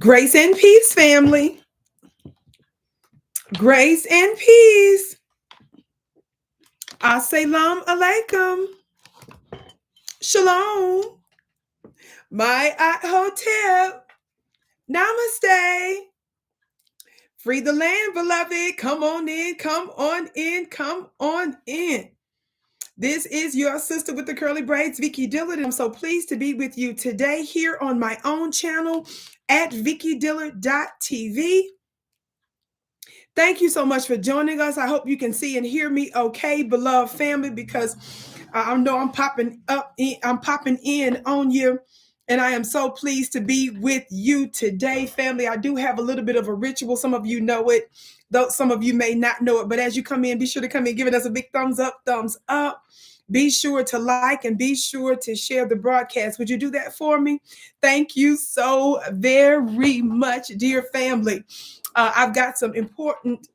Grace and peace, family. Grace and peace. Assalamu alaikum. Shalom. My hotel. Namaste. Free the land, beloved. Come on in, come on in, come on in. This is your sister with the curly braids, Vicki Dillard. I'm so pleased to be with you today here on my own channel at vickydillard.tv. Thank you so much for joining us. I hope you can see and hear me okay, beloved family, because I know I'm popping in on you, and I am so pleased to be with you today, family. I do have a little bit of a ritual. Some of you know it, though some of you may not know it, but as you come in, be sure to come in giving us a big thumbs up, thumbs up. Be sure to like and be sure to share the broadcast. Would you do that for me? Thank you so very much, dear family. I've got some important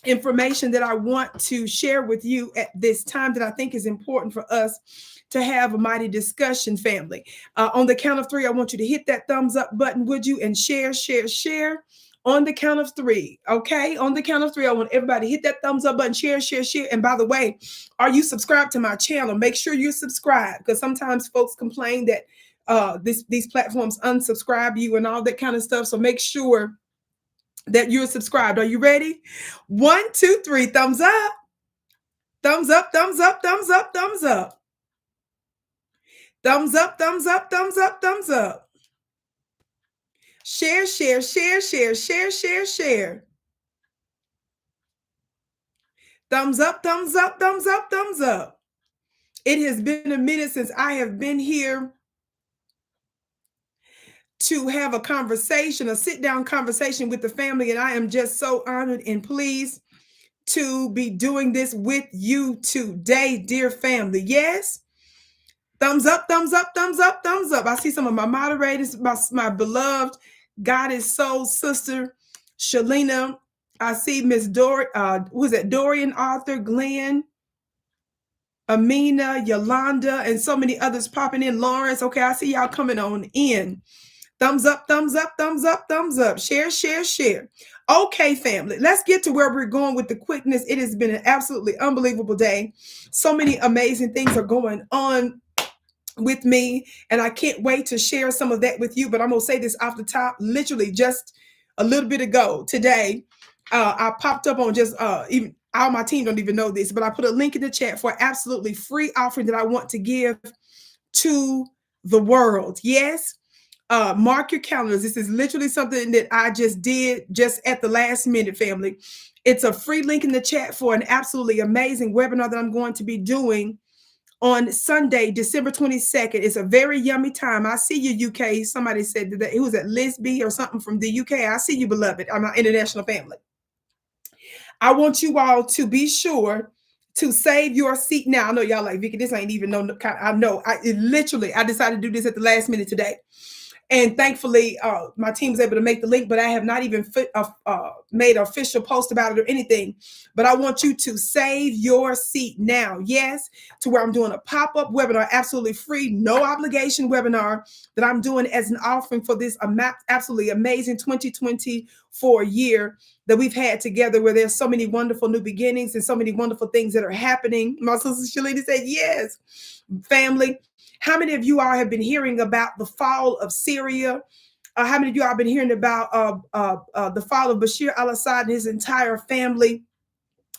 information that I want to share with you at this time that I think is important for us to have a mighty discussion, family. On the count of three, I want you to hit that thumbs up button, would you? And share. On the count of three, okay? On the count of three, I want everybody to hit that thumbs up button, share. And by the way, are you subscribed to my channel? Make sure you're subscribed, because sometimes folks complain that these platforms unsubscribe you and all that kind of stuff. So make sure that you're subscribed. Are you ready? 1, 2, 3, thumbs up. Thumbs up, thumbs up, thumbs up, thumbs up. Thumbs up, thumbs up, thumbs up, thumbs up. Share. Thumbs up, thumbs up, thumbs up, thumbs up. It has been a minute since I have been here to have a conversation, a sit-down conversation with the family, and I am just so honored and pleased to be doing this with you today, dear family. Yes? Thumbs up, thumbs up, thumbs up, thumbs up. I see some of my moderators, my beloved goddess soul sister, Shalina. I see Miss Dorian, Arthur, Glenn, Amina, Yolanda, and so many others popping in. Lawrence. Okay, I see y'all coming on in. Thumbs up, thumbs up, thumbs up, thumbs up. Share. Okay, family, let's get to where we're going with the quickness. It has been an absolutely unbelievable day. So many amazing things are going on with me, and I can't wait to share some of that with you. But I'm going to say this off the top, literally just a little bit ago today, I popped up on just even all my team don't even know this, but I put a link in the chat for absolutely free offering that I want to give to the world. Yes. Mark your calendars. This is literally something that I just did just at the last minute, family. It's a free link in the chat for an absolutely amazing webinar that I'm going to be doing on Sunday, December 22nd. It's a very yummy time. I see you, UK. Somebody said that it was at Lisby or something from the UK. I see you, beloved. I'm an international family. I want you all to be sure to save your seat now. I know y'all like, Vicki, this ain't even no. I know. I decided to do this at the last minute today. And thankfully, my team was able to make the link, but I have not even made an official post about it or anything. But I want you to save your seat now. Yes, to where I'm doing a pop-up webinar, absolutely free, no obligation webinar that I'm doing as an offering for this absolutely amazing 2024 year that we've had together, where there's so many wonderful new beginnings and so many wonderful things that are happening. My sister Shalini said, yes, family. How many of you all have been hearing about the fall of Syria? How many of you all have been hearing about the fall of Bashir al-Assad and his entire family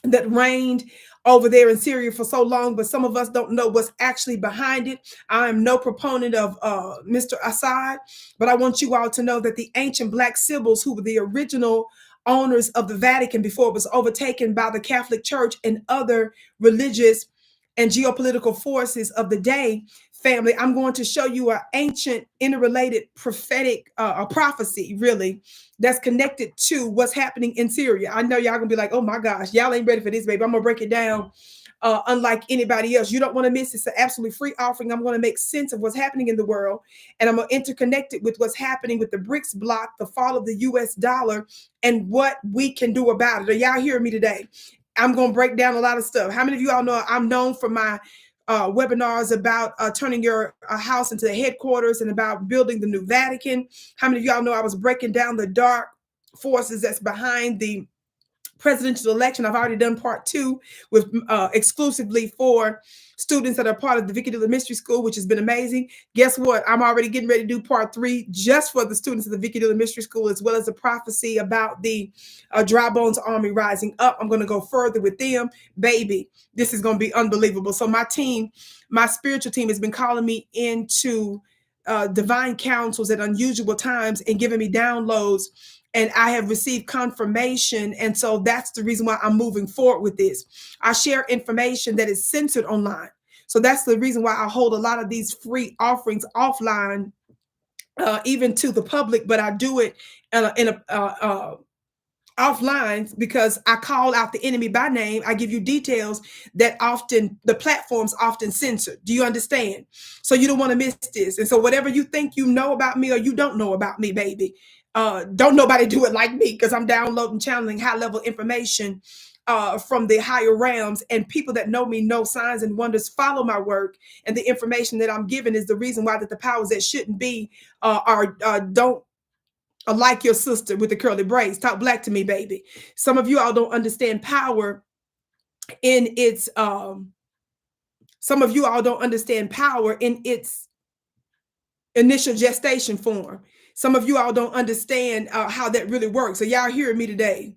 that reigned over there in Syria for so long, but some of us don't know what's actually behind it? I am no proponent of Mr. Assad, but I want you all to know that the ancient Black Sibyls, who were the original owners of the Vatican before it was overtaken by the Catholic Church and other religious and geopolitical forces of the day, family, I'm going to show you an ancient, interrelated prophetic prophecy, really, that's connected to what's happening in Syria. I know y'all gonna be like, oh my gosh, y'all ain't ready for this, baby. I'm gonna break it down unlike anybody else. You don't want to miss. It's an absolutely free offering. I'm going to make sense of what's happening in the world, and I'm going to interconnect it with what's happening with the BRICS bloc, the fall of the US dollar, and what we can do about it. Are y'all hearing me today? I'm going to break down a lot of stuff. How many of you all know I'm known for my webinars about turning your house into the headquarters and about building the new Vatican. How many of y'all know I was breaking down the dark forces that's behind the presidential election? I've already done part 2 with exclusively for students that are part of the Vicki Dillard Mystery School, which has been amazing. Guess what? I'm already getting ready to do part 3 just for the students of the Vicki Dillard Mystery School, as well as the prophecy about the dry bones army rising up. I'm going to go further with them. Baby, this is going to be unbelievable. So my team, my spiritual team, has been calling me into divine counsels at unusual times and giving me downloads, and I have received confirmation. And so that's the reason why I'm moving forward with this. I share information that is censored online. So that's the reason why I hold a lot of these free offerings offline, even to the public, but I do it in a offline, because I call out the enemy by name. I give you details that often the platforms often censor. Do you understand? So you don't want to miss this. And so whatever you think you know about me or you don't know about me, baby, don't nobody do it like me, because I'm downloading, channeling high level information from the higher realms, and people that know me know signs and wonders follow my work, and the information that I'm giving is the reason why that the powers that shouldn't be don't like your sister with the curly braids. Talk black to me, baby. Some of you all don't understand power in its some of you all don't understand power in its initial gestation form. Some of you all don't understand how that really works. So y'all hearing me today?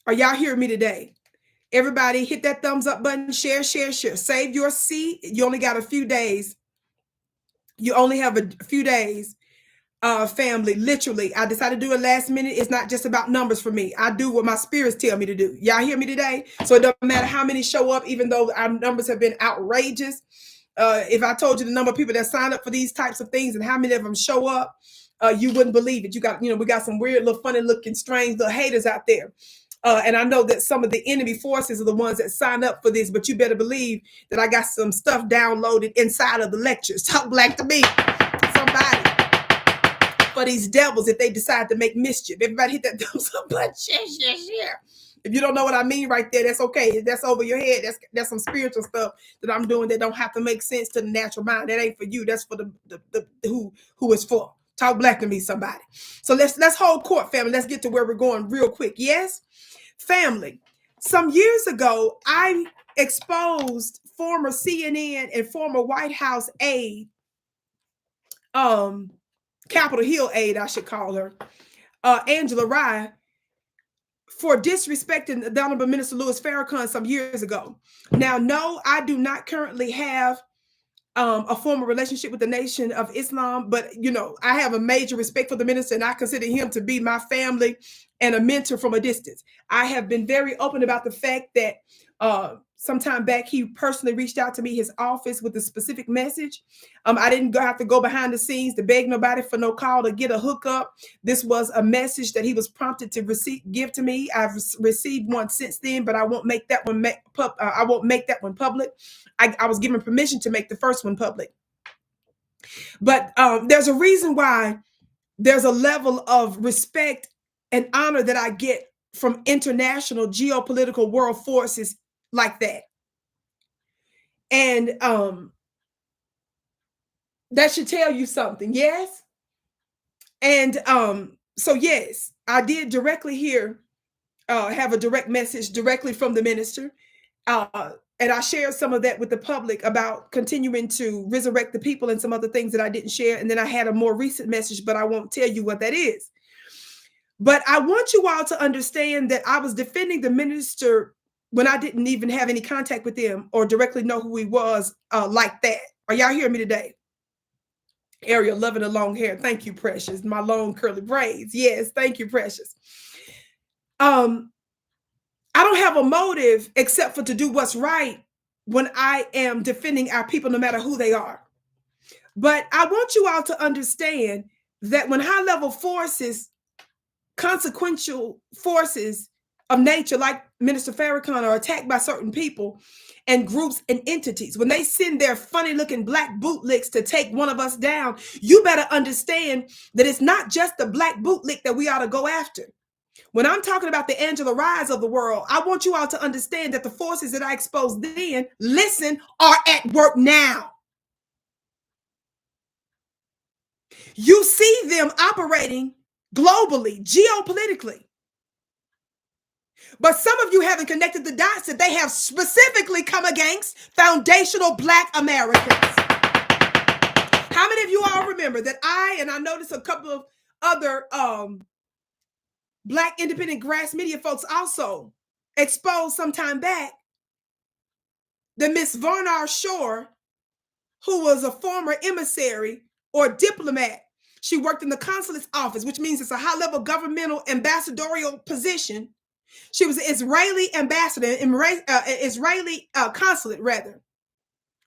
Are y'all hearing me today? Everybody hit that thumbs up button, share, share, share. Save your seat. You only got a few days. You only have a few days, family. Literally, I decided to do it last minute. It's not just about numbers for me. I do what my spirits tell me to do. Y'all hear me today? So it doesn't matter how many show up, even though our numbers have been outrageous. If I told you the number of people that sign up for these types of things and how many of them show up, you wouldn't believe it. You got, we got some weird little funny looking, strange little haters out there. And I know that some of the enemy forces are the ones that sign up for this, but you better believe that I got some stuff downloaded inside of the lectures. Talk black to me, somebody, for these devils if they decide to make mischief. Everybody hit that thumbs up button, share, share, share. If you don't know what I mean right there, that's okay. That's over your head. That's some spiritual stuff that I'm doing that don't have to make sense to the natural mind. That ain't for you. That's for the who is for. Talk black to me, somebody. So let's hold court, family. Let's get to where we're going real quick. Yes, family. Some years ago, I exposed former CNN and former White House aide, Capitol Hill aide, I should call her, Angela Rye, for disrespecting the Honorable Minister Louis Farrakhan some years ago. Now, no, I do not currently have a formal relationship with the Nation of Islam, but I have a major respect for the minister, and I consider him to be my family and a mentor from a distance. I have been very open about the fact that sometime back he personally reached out to me, his office, with a specific message. I didn't have to go behind the scenes to beg nobody for no call to get a hookup. This was a message that he was prompted to give to me. I've received one since then, but I won't make that one public. I was given permission to make the first one public. But there's a reason why there's a level of respect and honor that I get from international geopolitical world forces like that. And that should tell you something, yes? And so yes, I did directly here have a direct message directly from the minister. And I shared some of that with the public about continuing to resurrect the people and some other things that I didn't share. And then I had a more recent message, but I won't tell you what that is. But I want you all to understand that I was defending the minister when I didn't even have any contact with him or directly know who he was like that. Are y'all hearing me today? Ariel, loving the long hair. Thank you, precious. My long curly braids. Yes, thank you, precious. I don't have a motive except for to do what's right when I am defending our people, no matter who they are. But I want you all to understand that when high-level forces, consequential forces of nature, like Minister Farrakhan, are attacked by certain people and groups and entities, when they send their funny-looking black bootlicks to take one of us down, you better understand that it's not just the black bootlick that we ought to go after. When I'm talking about the Angela Rise of the world, I want you all to understand that the forces that I exposed then, listen, are at work now. You see them operating globally, geopolitically. But some of you haven't connected the dots that they have specifically come against foundational Black Americans. How many of you all remember that I noticed a couple of other Black independent grass media folks also exposed some time back that Miss Varnar Shore, who was a former emissary or diplomat, she worked in the consulate's office, which means it's a high-level governmental ambassadorial position. She was an Israeli ambassador, Israeli consulate, rather.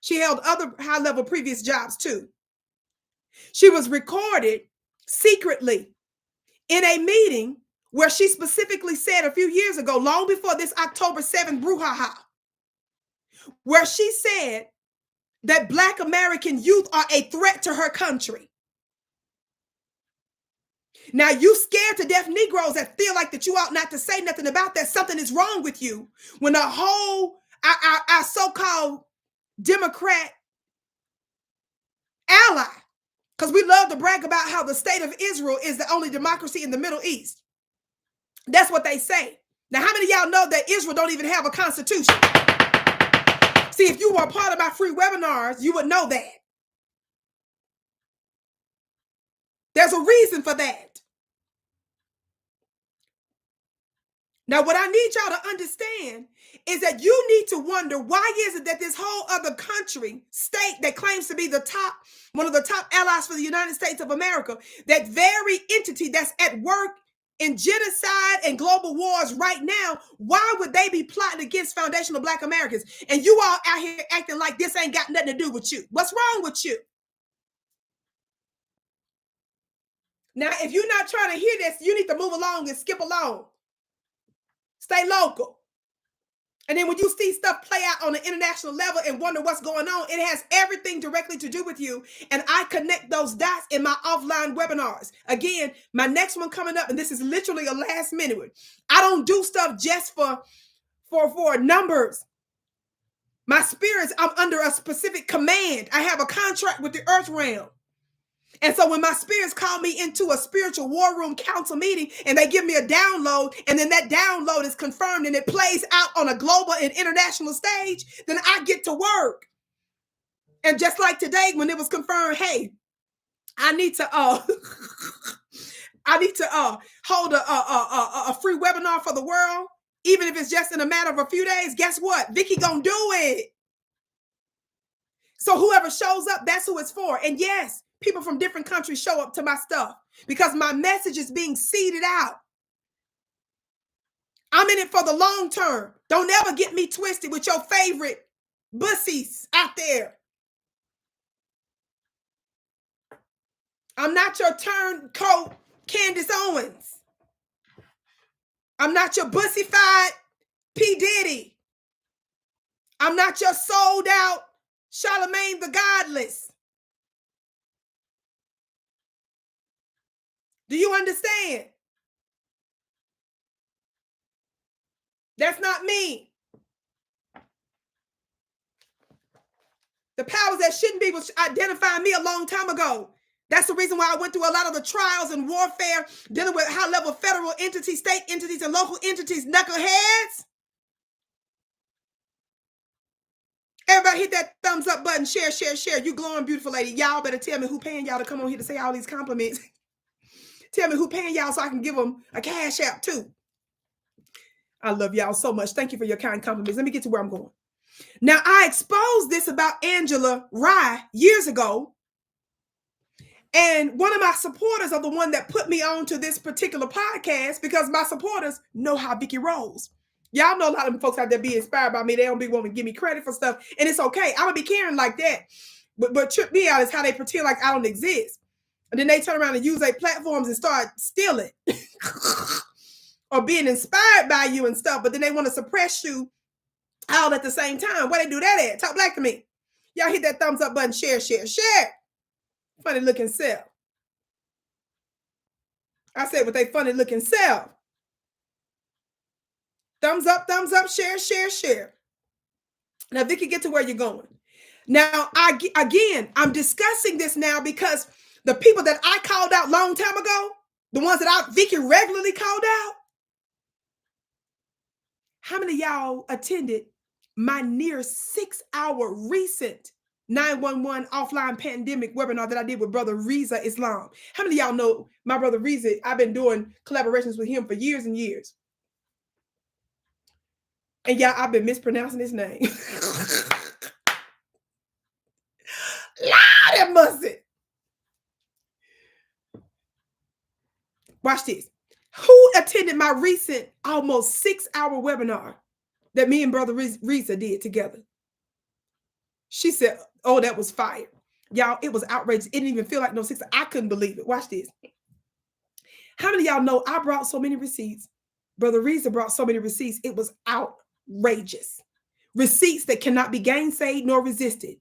She held other high-level previous jobs, too. She was recorded secretly in a meeting where she specifically said a few years ago, long before this October 7th brouhaha, where she said that Black American youth are a threat to her country. Now, you scared to death Negroes that feel like that you ought not to say nothing about that. Something is wrong with you. When the whole, our so-called Democrat ally, because we love to brag about how the state of Israel is the only democracy in the Middle East. That's what they say. Now, how many of y'all know that Israel don't even have a constitution? See, if you were a part of my free webinars, you would know that. There's a reason for that. Now, what I need y'all to understand is that you need to wonder, why is it that this whole other country, state that claims to be one of the top allies for the United States of America, that very entity that's at work in genocide and global wars right now, why would they be plotting against foundational Black Americans? And you all out here acting like this ain't got nothing to do with you. What's wrong with you? Now, if you're not trying to hear this, you need to move along and skip along. Stay local. And then when you see stuff play out on an international level and wonder what's going on, it has everything directly to do with you. And I connect those dots in my offline webinars. Again, my next one coming up, and this is literally a last minute one. I don't do stuff just for numbers. My spirits, I'm under a specific command. I have a contract with the earth realm. And so when my spirits call me into a spiritual war room council meeting and they give me a download, and then that download is confirmed and it plays out on a global and international stage, then I get to work. And just like today, when it was confirmed, hey, I need to hold a free webinar for the world, even if it's just in a matter of a few days. Guess what? Vicki gonna do it. So whoever shows up, that's who it's for. And yes, people from different countries show up to my stuff because my message is being seeded out. I'm in it for the long term. Don't ever get me twisted with your favorite bussies out there. I'm not your turncoat Candace Owens. I'm not your bussified P. Diddy. I'm not your sold out Charlemagne the Godless. Do you understand? That's not me. The powers that shouldn't be was identifying me a long time ago. That's the reason why I went through a lot of the trials and warfare dealing with high-level federal entities, state entities, and local entities, knuckleheads. Everybody hit that thumbs up button, share, share, share. You glowing beautiful lady. Y'all better tell me who paying y'all to come on here to say all these compliments. Tell me who paying y'all so I can give them a cash app too. I love y'all so much. Thank you for your kind compliments. Let me get to where I'm going. Now, I exposed this about Angela Rye years ago. And one of my supporters are the one that put me on to this particular podcast, because my supporters know how Vicki rolls. Y'all know a lot of them folks out there be inspired by me. They don't be wanting to give me credit for stuff. And it's okay. I would be caring like that. But trip me out is how they pretend like I don't exist. And then they turn around and use their platforms and start stealing or being inspired by you and stuff. But then they want to suppress you all at the same time. Where they do that at? Talk black to me. Y'all hit that thumbs up button. Share, share, share. Funny looking self. I said with a funny looking self. Thumbs up, share, share, share. Now, Vicki, get to where you're going. Now, I'm discussing this now because the people that I called out long time ago, the ones that Vicki regularly called out, how many of y'all attended my near 6-hour recent 911 offline pandemic webinar that I did with Brother Reza Islam? How many of y'all know my brother Reza? I've been doing collaborations with him for years and years. And y'all, I've been mispronouncing his name. Lord have mercy. Watch this. Who attended my recent almost 6-hour webinar that me and Brother Reza did together? She said, oh, that was fire. Y'all, it was outrageous. It didn't even feel like no 6 hours. I couldn't believe it. Watch this. How many of y'all know I brought so many receipts? Brother Reza brought so many receipts. It was outrageous. Receipts that cannot be gainsaid nor resisted.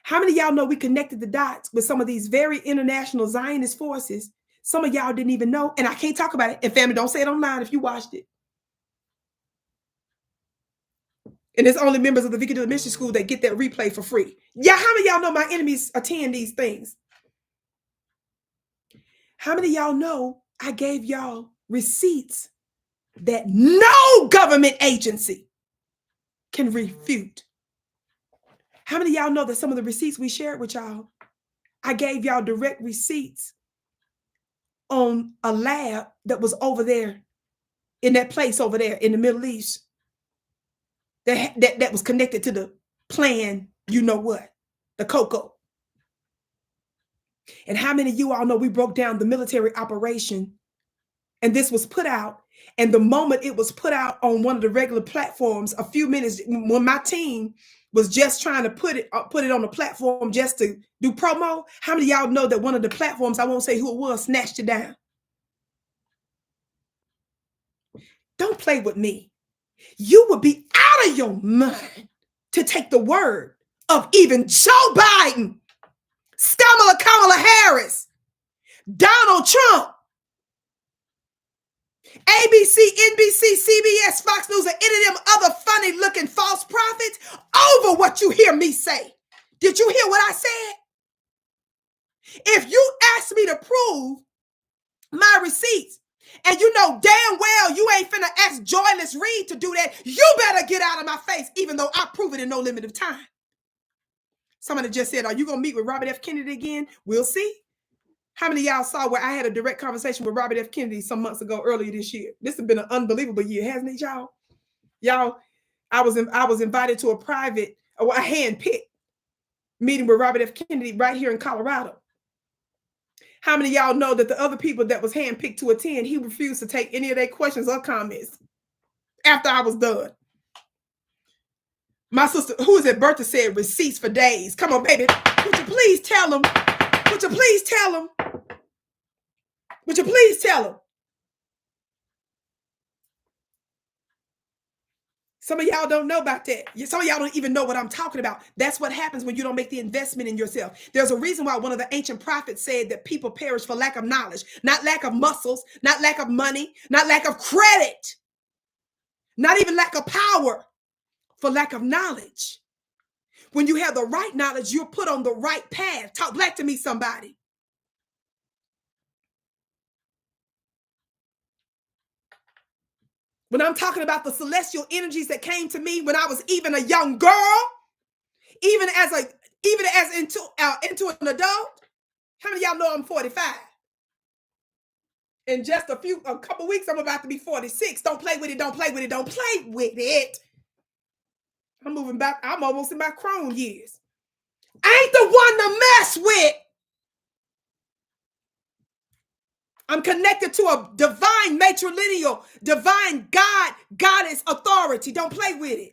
How many of y'all know we connected the dots with some of these very international Zionist forces? Some of y'all didn't even know, and I can't talk about it. And family, don't say it online if you watched it. And it's only members of the Vicki Dillard Mystery School that get that replay for free. Yeah, how many of y'all know my enemies attend these things? How many of y'all know I gave y'all receipts that no government agency can refute? How many of y'all know that some of the receipts we shared with y'all, I gave y'all direct receipts on a lab that was over there in that place over there in the Middle East that was connected to the plan, you know what, the Cocoa. And how many of you all know we broke down the military operation, and this was put out, and the moment it was put out on one of the regular platforms, a few minutes when my team was just trying to put it on the platform just to do promo, how many of y'all know that one of the platforms, I won't say who it was, snatched it down? Don't play with me. You would be out of your mind to take the word of even Joe Biden, Kamala Harris, Donald Trump, ABC, NBC, CBS, Fox News, and any of them other funny looking false prophets over what you hear me say. Did you hear what I said? If you ask me to prove my receipts, and you know damn well you ain't finna ask Joyless Reed to do that, you better get out of my face, even though I prove it in no limit of time. Somebody just said, are you going to meet with Robert F. Kennedy again? We'll see. How many of y'all saw where I had a direct conversation with Robert F. Kennedy some months ago, earlier this year? This has been an unbelievable year, hasn't it, y'all? Y'all, I was invited to a hand-picked meeting with Robert F. Kennedy right here in Colorado. How many of y'all know that the other people that was handpicked to attend, he refused to take any of their questions or comments after I was done? My sister, who is at Bertha, said receipts for days. Come on, baby. Would you please tell them? Would you please tell them? Would you please tell them? Some of y'all don't know about that. Some of y'all don't even know what I'm talking about. That's what happens when you don't make the investment in yourself. There's a reason why one of the ancient prophets said that people perish for lack of knowledge, not lack of muscles, not lack of money, not lack of credit, not even lack of power, for lack of knowledge. When you have the right knowledge, you're put on the right path. Talk black to me, somebody. When I'm talking about the celestial energies that came to me when I was even a young girl, even as into an adult. How many of y'all know I'm 45? In just a couple weeks, I'm about to be 46. Don't play with it. Don't play with it. Don't play with it. I'm moving back. I'm almost in my crone years. I ain't the one to mess with. I'm connected to a divine matrilineal, divine goddess authority. Don't play with it.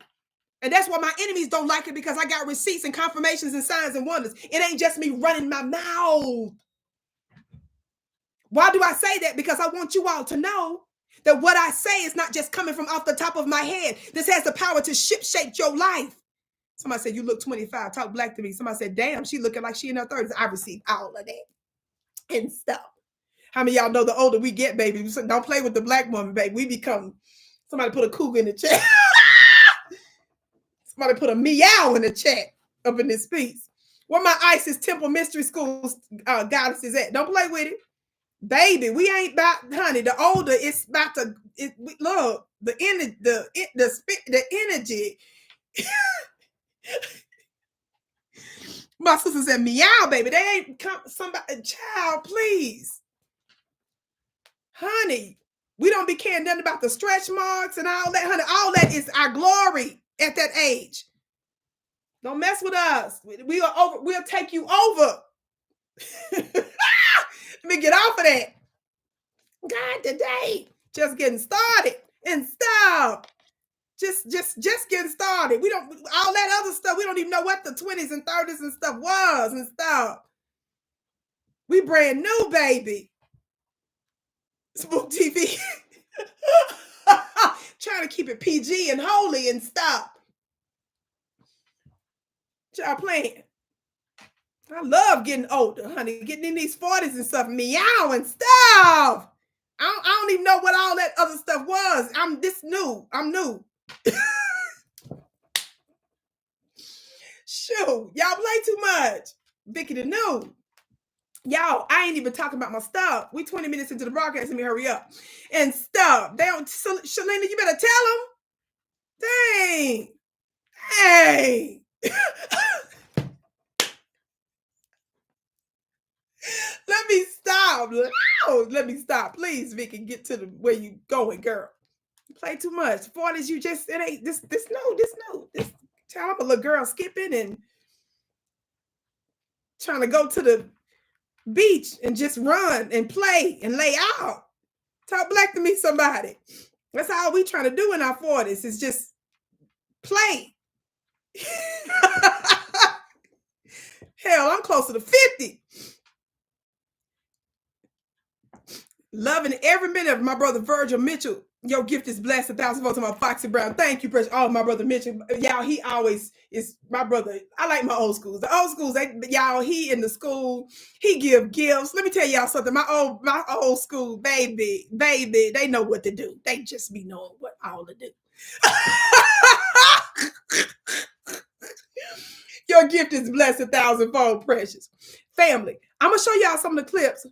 And that's why my enemies don't like it, because I got receipts and confirmations and signs and wonders. It ain't just me running my mouth. Why do I say that? Because I want you all to know that what I say is not just coming from off the top of my head. This has the power to shape your life. Somebody said, you look 25. Talk black to me. Somebody said, damn, she looking like she in her 30s. I received all of that and stuff. How many of y'all know the older we get, baby? Don't play with the black woman, baby. We become Somebody put a cougar in the chat. Somebody put a meow in the chat up in this piece. Where my Isis Temple Mystery School goddesses at? Don't play with it. Baby, we ain't about, honey, the older it's about to, look, the energy. My sister said, meow, baby. They ain't come, somebody, child, please. Honey, we don't be caring nothing about the stretch marks and all that, honey. All that is our glory at that age. Don't mess with us. We are over, we'll take you over. Let me get off of that. God, today, just getting started and stop. Just getting started. We don't, all that other stuff, we don't even know what the 20s and 30s and stuff was and stuff. We brand new, baby. Spook TV. Trying to keep it PG and holy and stuff. Y'all playing. I love getting older, honey. Getting in these 40s and stuff. Meow and stuff. I don't even know what all that other stuff was. I'm new. Shoot, y'all play too much. Vicki the new. Y'all, I ain't even talking about my stuff. We 20 minutes into the broadcast. Let me hurry up. And stuff. They don't, Shalina, you better tell them. Dang. Hey. Let me stop. Let me stop. Please, Vicki, get to the where you going, girl. You play too much. 40s, you just, it ain't this child, I'm a little girl skipping and trying to go to the beach and just run and play and lay out. Talk black to me, somebody. That's all we trying to do in our 40s is just play. Hell, I'm closer to 50. Loving every minute of my brother Virgil Mitchell. Your gift is blessed. 1,000 votes on my Foxy Brown. Thank you, precious. Oh, my brother Mitchell. Y'all, he always is my brother. I like my old schools. The old schools, y'all, he in the school, he give gifts. Let me tell y'all something. My old school, baby, they know what to do. They just be knowing what all to do. Your gift is blessed 1,000-fold, precious. Family, I'm going to show y'all some of the clips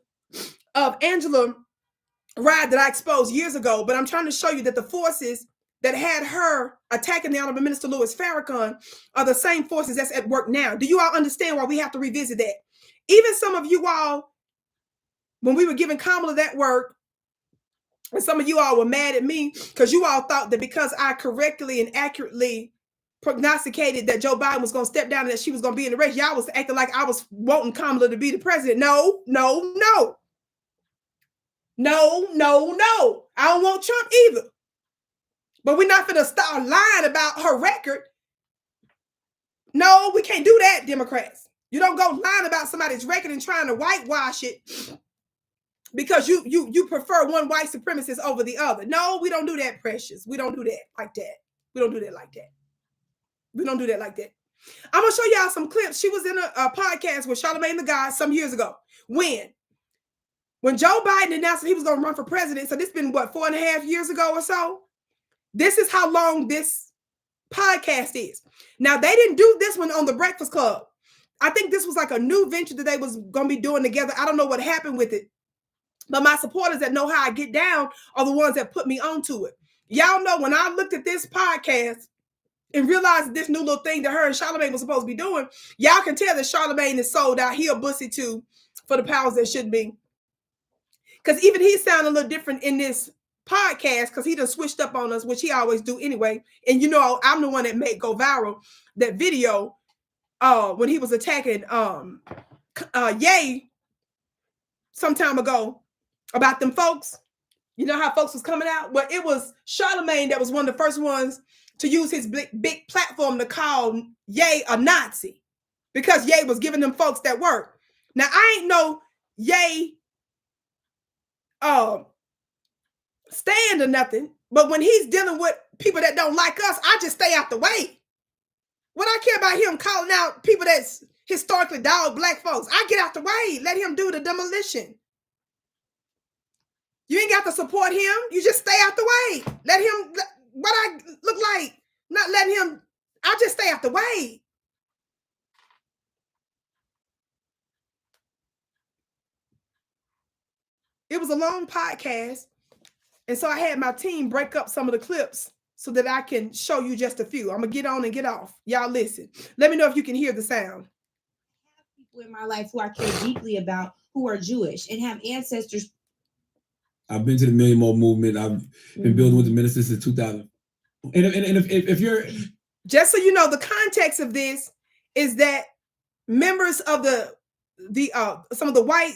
of Angela Ride that I exposed years ago, but I'm trying to show you that the forces that had her attacking the Honorable Minister Louis Farrakhan are the same forces that's at work now. Do you all understand why we have to revisit that? Even some of you all, when we were giving Kamala that work, and some of you all were mad at me because you all thought that because I correctly and accurately prognosticated that Joe Biden was going to step down and that she was going to be in the race, y'all was acting like I was wanting Kamala to be the president. No. I don't want Trump either. But we're not going to start lying about her record. No, we can't do that, Democrats. You don't go lying about somebody's record and trying to whitewash it because you prefer one white supremacist over the other. No, we don't do that, precious. We don't do that like that. We don't do that like that. I'm going to show y'all some clips. She was in a podcast with Charlamagne the God some years ago. When Joe Biden announced that he was going to run for president, so this has been, 4.5 years ago or so? This is how long this podcast is. Now, they didn't do this one on the Breakfast Club. I think this was like a new venture that they was going to be doing together. I don't know what happened with it. But my supporters that know how I get down are the ones that put me onto it. Y'all know when I looked at this podcast and realized this new little thing that her and Charlamagne was supposed to be doing, y'all can tell that Charlamagne is sold out. He a bussy too for the powers that should be. Because even he sounded a little different in this podcast because he done switched up on us, which he always do anyway. And you know, I'm the one that made go viral that video when he was attacking Ye some time ago about them folks. You know how folks was coming out? Well, it was Charlamagne that was one of the first ones to use his big platform to call Ye a Nazi because Ye was giving them folks that work. Now, I ain't no Ye stand or nothing, but when he's dealing with people that don't like us, I just stay out the way. What I care about him calling out people that's historically dog black folks, I get out the way. Let him do the demolition. You ain't got to support him. You just stay out the way. Let him, what I look like, not letting him, I'll just stay out the way. It was a long podcast. And so I had my team break up some of the clips so that I can show you just a few. I'm going to get on and get off. Y'all listen. Let me know if you can hear the sound. I have people in my life who I care deeply about who are Jewish and have ancestors. I've been to the Million More Movement. I've been building with the ministers since 2000. And if you're... Just so you know, the context of this is that members of some of the white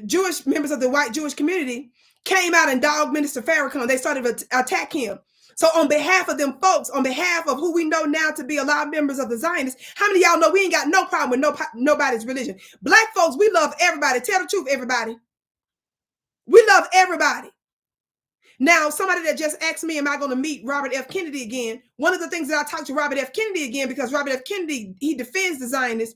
Jewish members of the white Jewish community came out and dogged Minister FARRAKHAN. They started to attack him. So on behalf of them folks, on behalf of who we know now to be a lot of members of the Zionists, how many of y'all know we ain't got no problem with nobody's religion? Black folks, we love everybody. Tell the truth, everybody. We love everybody. Now, somebody that just asked me, am I going to meet Robert F. Kennedy again? One of the things that I talked to Robert F. Kennedy again, because Robert F. Kennedy, he defends the Zionists,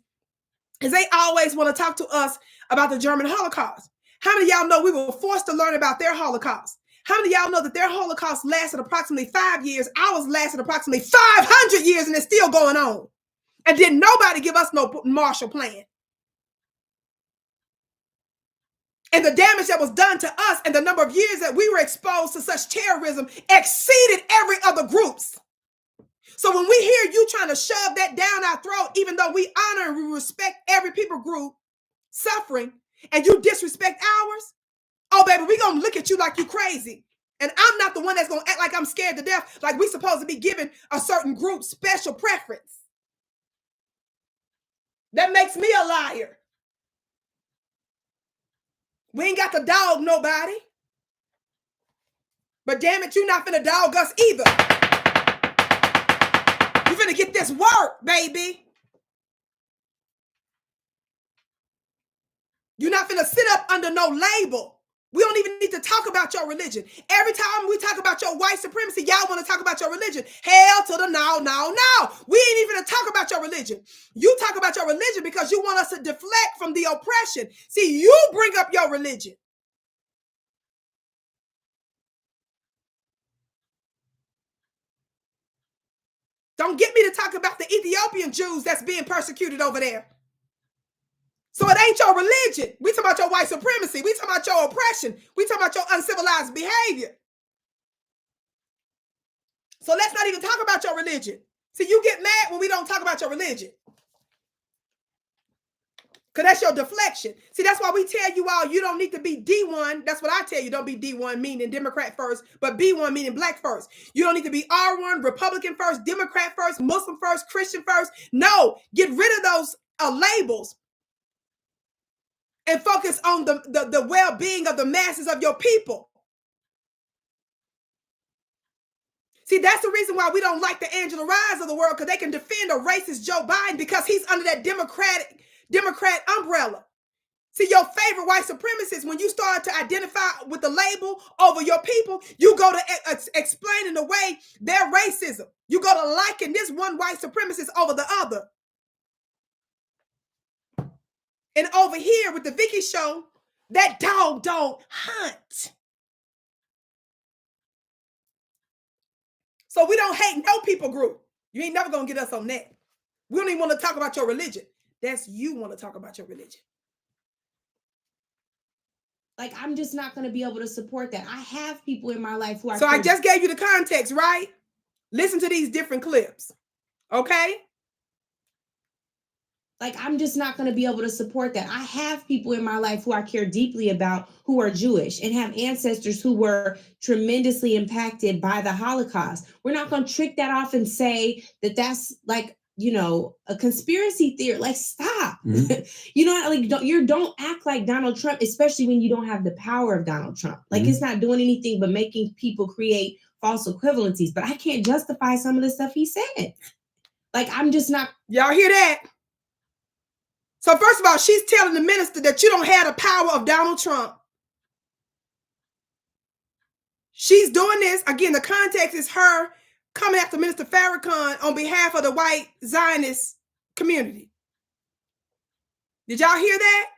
is they always want to talk to us about the German Holocaust. How many of y'all know we were forced to learn about their Holocaust? How many of y'all know that their Holocaust lasted approximately 5 years? Ours lasted approximately 500 years, and it's still going on. And did nobody give us no Marshall Plan? And the damage that was done to us and the number of years that we were exposed to such terrorism exceeded every other group's. So when we hear you trying to shove that down our throat, even though we honor and we respect every people group suffering, and you disrespect ours, oh, baby, we're going to look at you like you crazy. And I'm not the one that's going to act like I'm scared to death, like we're supposed to be giving a certain group special preference. That makes me a liar. We ain't got to dog nobody. But damn it, you not finna dog us either. You finna get this work, baby. You're not finna sit up under no label. We don't even need to talk about your religion. Every time we talk about your white supremacy, y'all want to talk about your religion. Hell to the no, no, no. We ain't even gonna talk about your religion. You talk about your religion because you want us to deflect from the oppression. See, you bring up your religion. Don't get me to talk about the Ethiopian Jews that's being persecuted over there. So it ain't your religion. We talking about your white supremacy. We talking about your oppression. We talking about your uncivilized behavior. So let's not even talk about your religion. See, you get mad when we don't talk about your religion. Because that's your deflection. See, that's why we tell you all you don't need to be D1. That's what I tell you. Don't be D1, meaning Democrat first, but B1, meaning black first. You don't need to be R1, Republican first, Democrat first, Muslim first, Christian first. No, get rid of those labels and focus on the well-being of the masses of your people. See, that's the reason why we don't like the Angela Rye's of the world, because they can defend a racist Joe Biden because he's under that Democrat umbrella. See, your favorite white supremacists, when you start to identify with the label over your people, you go to explaining away their racism. You go to liking this one white supremacist over the other. And over here with the Vicki show, that dog don't hunt. So we don't hate no people group. You ain't never gonna get us on that. We don't even want to talk about your religion. That's you want to talk about your religion. Like, I'm just not going to be able to support that. I have people in my life who are... So I just gave you the context, right? Listen to these different clips, okay? Like, I'm just not going to be able to support that. I have people in my life who I care deeply about who are Jewish and have ancestors who were tremendously impacted by the Holocaust. We're not going to trick that off and say that that's like, you know, a conspiracy theory. Like, stop. Mm-hmm. You know, like, don't act like Donald Trump, especially when you don't have the power of Donald Trump. Like, mm-hmm. It's not doing anything but making people create false equivalencies. But I can't justify some of the stuff he said. Like, I'm just not. Y'all hear that? So first of all, she's telling the minister that you don't have the power of Donald Trump. She's doing this. Again, the context is her coming after Minister FARRAKHAN on behalf of the white Zionist community. Did y'all hear that?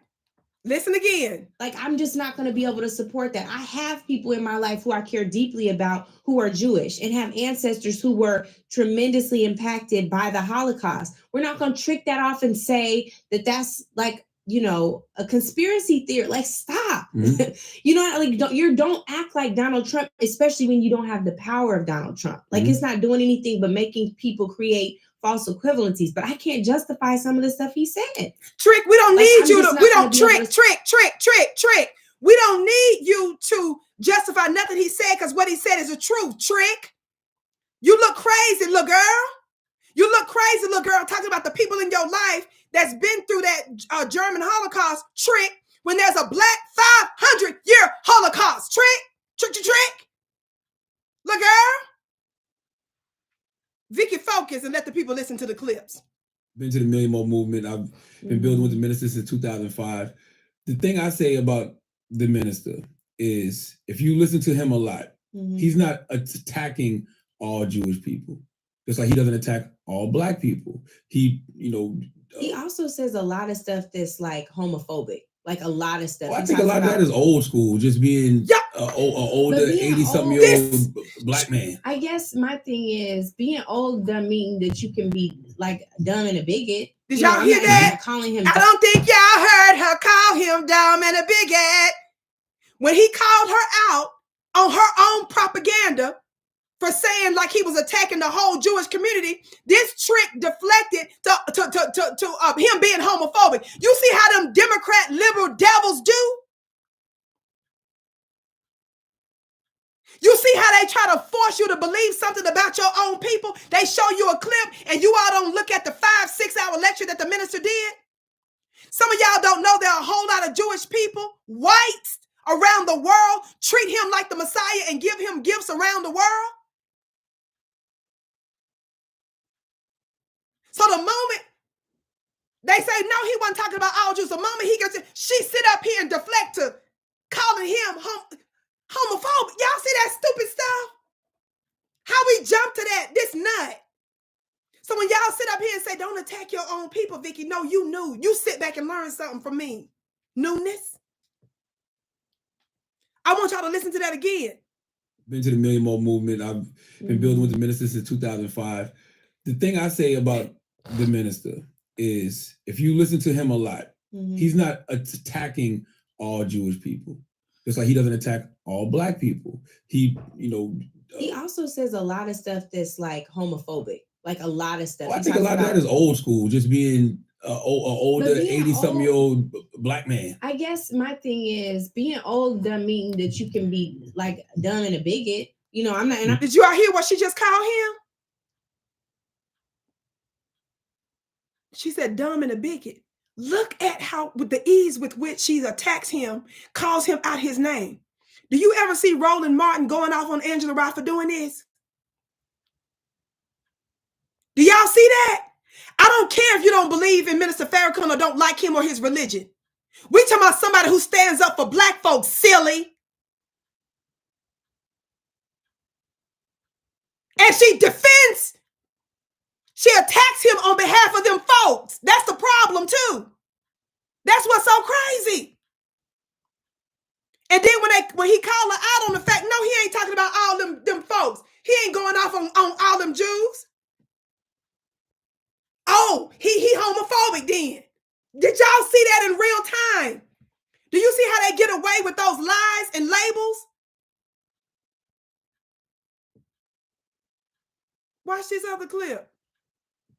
Listen again. Like, I'm just not going to be able to support that. I have people in my life who I care deeply about who are Jewish and have ancestors who were tremendously impacted by the Holocaust. We're not going to trick that off and say that that's like, you know, a conspiracy theory. Like, stop. Mm-hmm. You know, like, don't act like Donald Trump, especially when you don't have the power of Donald Trump. Like, it's not doing anything but making people create false equivalencies. But I can't justify some of the stuff he said. Trick, we don't need you to, we don't trick. We don't need you to justify nothing he said, because what he said is the truth. Trick. You look crazy, little girl. You look crazy, little girl, talking about the people in your life that's been through that German Holocaust. Trick. When there's a black 500-year Holocaust. Trick. Little girl. Vicki, focus and let the people listen to the clips. Been to the Million More movement. I've been building with the minister since 2005. The thing I say about the minister is, if you listen to him a lot, he's not attacking all Jewish people. Just like he doesn't attack all black people. He, you know, he also says a lot of stuff that's like homophobic. Like a lot of stuff. Well, I think a lot of that is old school, just being an older 80-something-year-old black man. I guess my thing is, being old doesn't mean that you can be like dumb and a bigot. Did y'all hear that? Calling him. I don't think y'all heard her call him dumb and a bigot. When he called her out on her own propaganda for saying like he was attacking the whole Jewish community, this trick deflected to him being homophobic. You see how them Democrat liberal devils do? You see how they try to force you to believe something about your own people? They show you a clip and you all don't look at the 5-6 hour lecture that the minister did. Some of y'all don't know there are a whole lot of Jewish people, whites around the world, treat him like the Messiah and give him gifts around the world. So the moment they say, no, he wasn't talking about all Jews, the moment he gets it, she sit up here and deflect to calling him homophobic. Y'all see that stupid stuff? How we jump to that, this nut. So when y'all sit up here and say, don't attack your own people, Vicki, no, you knew. You sit back and learn something from me. Newness. I want y'all to listen to that again. Been to the Million More movement. I've been building with the minister since 2005. The thing I say about the minister is, if you listen to him a lot, he's not attacking all Jewish people. Just like he doesn't attack all black people. He, you know, he also says a lot of stuff that's like homophobic. Like a lot of stuff. Well, I think a lot of that is old school, just being an older 80-something-year-old black man. I guess my thing is, being old doesn't mean that you can be like dumb and a bigot. You know, I'm not. And did you all hear what she just called him? She said dumb and a bigot. Look at how, with the ease with which she attacks him, calls him out his name. Do you ever see Roland Martin going off on Angela Rye for doing this? Do y'all see that? I don't care if you don't believe in Minister FARRAKHAN or don't like him or his religion. We talking about somebody who stands up for black folks, silly. And she defends. She attacks him on behalf of them folks. That's the problem too. That's what's so crazy. And then when he called her out on the fact, no, he ain't talking about all them folks. He ain't going off on all them Jews. Oh, he homophobic then. Did y'all see that in real time? Do you see how they get away with those lies and labels? Watch this other clip.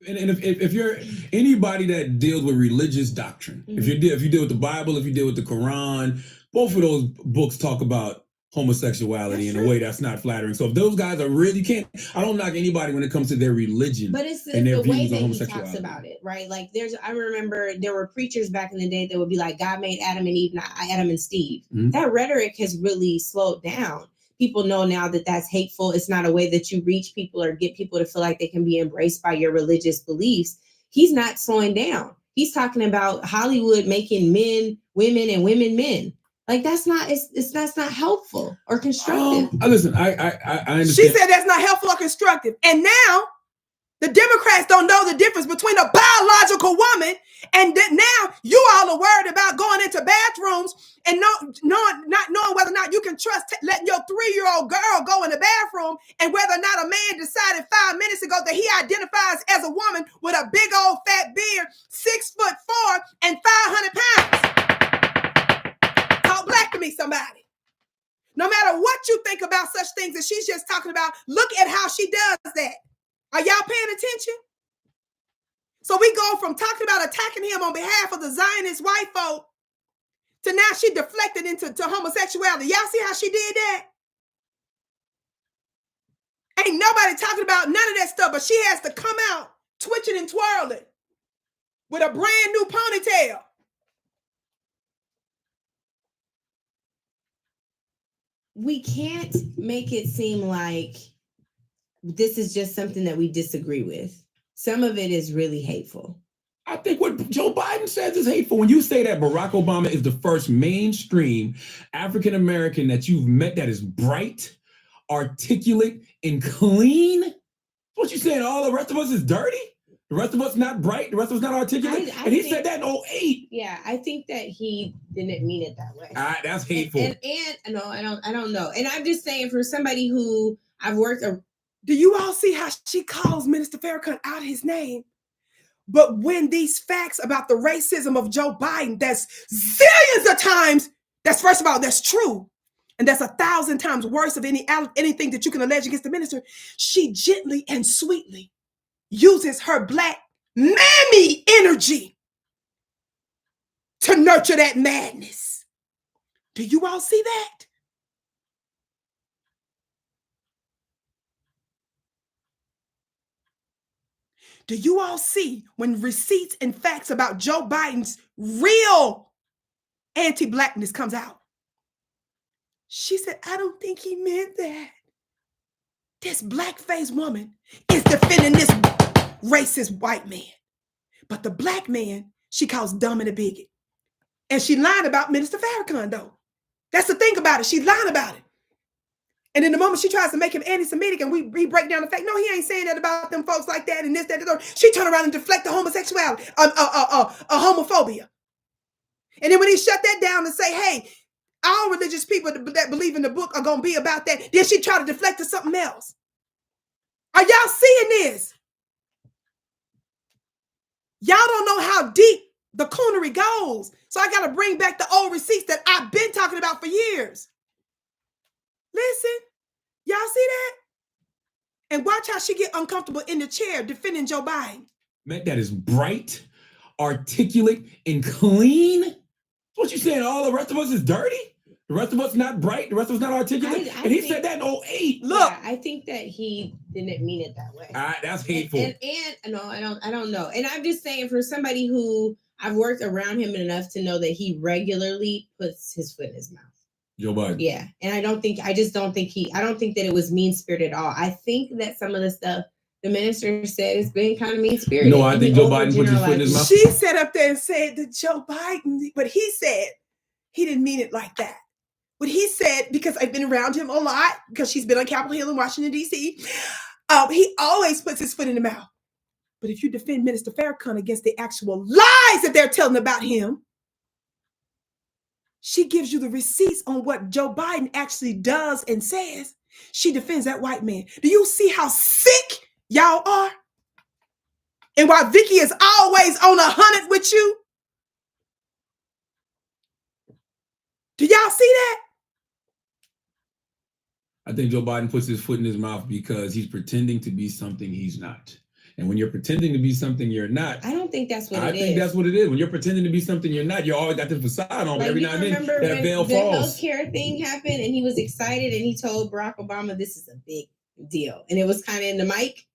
And if you're anybody that deals with religious doctrine, if you deal with the Bible, if you deal with the Quran, both of those books talk about homosexuality in a way that's not flattering. So if those guys are really, I don't knock anybody when it comes to their religion, but it's and their the way views that on he homosexuality. talks about it, right? Like I remember there were preachers back in the day that would be like, God made Adam and Eve, not Adam and Steve. That rhetoric has really slowed down. People know now that that's hateful. It's not a way that you reach people or get people to feel like they can be embraced by your religious beliefs. He's not slowing down. He's talking about Hollywood making men women and women men. Like that's not helpful or constructive. Listen, I understand. She said that's not helpful or constructive. And now The Democrats don't know the difference between a biological woman and now you all are worried about going into bathrooms and not knowing whether or not you can trust letting your 3-year-old girl go in the bathroom, and whether or not a man decided 5 minutes ago that he identifies as a woman with a big old fat beard, 6'4" and 500 pounds. Talk black to me, somebody. No matter what you think about such things that she's just talking about, look at how she does that. Are y'all paying attention? So we go from talking about attacking him on behalf of the Zionist white folk to now she deflected into homosexuality. Y'all see how she did that? Ain't nobody talking about none of that stuff, but she has to come out twitching and twirling with a brand new ponytail. We can't make it seem like this is just something that we disagree with. Some of it is really hateful. I think what Joe Biden says is hateful. When you say that Barack Obama is the first mainstream African-American that you've met that is bright, articulate, and clean, what you saying, all the rest of us is dirty? The rest of us not bright? The rest of us not articulate? And he said that in 2008. Yeah, I think that he didn't mean it that way. That's hateful. And no, I don't know. And I'm just saying, for somebody who I've worked do you all see how she calls Minister Farrakhan out his name? But when these facts about the racism of Joe Biden, that's zillions of times, that's first of all, that's true. And that's 1,000 times worse of anything that you can allege against the minister. She gently and sweetly uses her black mammy energy to nurture that madness. Do you all see that? Do you all see when receipts and facts about Joe Biden's real anti-blackness comes out? She said, I don't think he meant that. This black-faced woman is defending this racist white man. But the black man, she calls dumb and a bigot. And she lied about Minister Farrakhan, though. That's the thing about it. She lied about it. And in the moment she tries to make him anti-Semitic and we break down the fact, no, he ain't saying that about them folks like that and this, that, and that. She turn around and deflect the homosexuality, homophobia. And then when he shut that down and say, hey, all religious people that believe in the book are going to be about that, then she try to deflect to something else. Are y'all seeing this? Y'all don't know how deep the coonery goes. So I got to bring back the old receipts that I've been talking about for years. Listen, y'all see that? And watch how she get uncomfortable in the chair defending Joe Biden. Man, that is bright, articulate, and clean. What you saying, all the rest of us is dirty? The rest of us not bright? The rest of us not articulate? And he said that in 2008. Look, yeah, I think that he didn't mean it that way. That's hateful. And no, I don't know. And I'm just saying, for somebody who I've worked around him enough to know that he regularly puts his foot in his mouth. Joe Biden. Yeah. And I don't think that it was mean-spirited at all. I think that some of the stuff the minister said has been kind of mean-spirited. No, I think Joe Biden put his foot in his mouth. She sat up there and said that Joe Biden, but he said he didn't mean it like that. What he said, because I've been around him a lot, because she's been on Capitol Hill in Washington, D.C., he always puts his foot in the mouth. But if you defend Minister Farrakhan against the actual lies that they're telling about him, she gives you the receipts on what Joe Biden actually does and says. She defends that white man. Do you see how sick y'all are? And while Vicki is always on 100 with you, do y'all see that? I think Joe Biden puts his foot in his mouth because he's pretending to be something he's not. And when you're pretending to be something you're not, I don't think that's what it is. I think that's what it is. When you're pretending to be something you're not, you always got the facade on, but every now and then that veil falls. The healthcare thing happened and he was excited and he told Barack Obama, this is a big deal. And it was kind of in the mic.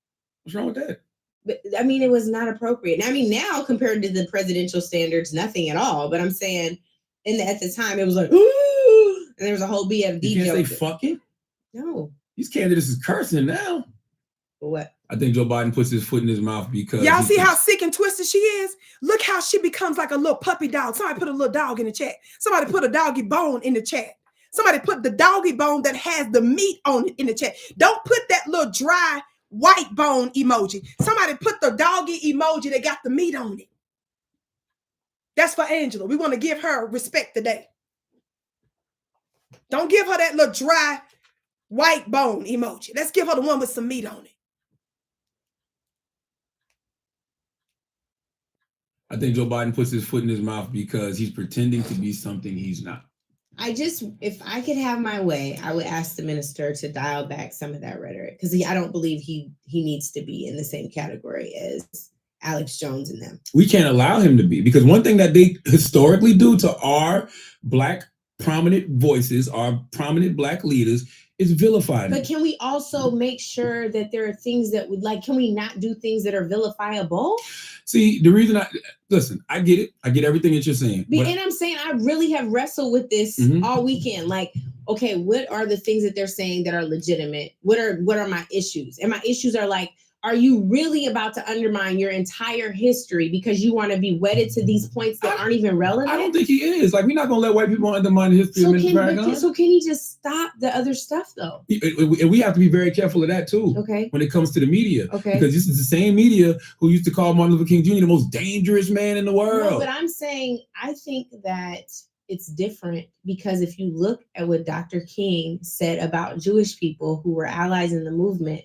What's wrong with that? But I mean, it was not appropriate. I mean, now compared to the presidential standards, nothing at all. But I'm saying at the time, it was like, ooh, and there was a whole BFD you can't joke. Say fucking? No. These candidates is cursing now. For what? I think Joe Biden puts his foot in his mouth because y'all see how sick and twisted she is? Look how she becomes like a little puppy dog. Somebody put a little dog in the chat. Somebody put a doggy bone in the chat. Somebody put the doggy bone that has the meat on it in the chat. Don't put that little dry white bone emoji. Somebody put the doggy emoji that got the meat on it. That's for Angela. We want to give her respect today. Don't give her that little dry white bone emoji. Let's give her the one with some meat on it. I think Joe Biden puts his foot in his mouth because he's pretending to be something he's not. If I could have my way, I would ask the minister to dial back some of that rhetoric, because I don't believe he needs to be in the same category as Alex Jones and them. We can't allow him to be, because one thing that they historically do to our Black prominent voices, our prominent Black leaders, is vilify them. But can we also make sure that there are things that would, like, can we not do things that are vilifiable? See, the reason I get it. I get everything that you're saying. And I'm saying I really have wrestled with this all weekend. Like, okay, what are the things that they're saying that are legitimate? What are my issues? And my issues are like, are you really about to undermine your entire history because you want to be wedded to these points that aren't even relevant? I don't think he is. Like, we're not going to let white people undermine the history of Mr. FARRAKHAN. So can he just stop the other stuff, though? And we have to be very careful of that, too. Okay. When it comes to the media. Okay. Because this is the same media who used to call Martin Luther King Jr. the most dangerous man in the world. No, but I'm saying, I think that it's different, because if you look at what Dr. King said about Jewish people who were allies in the movement,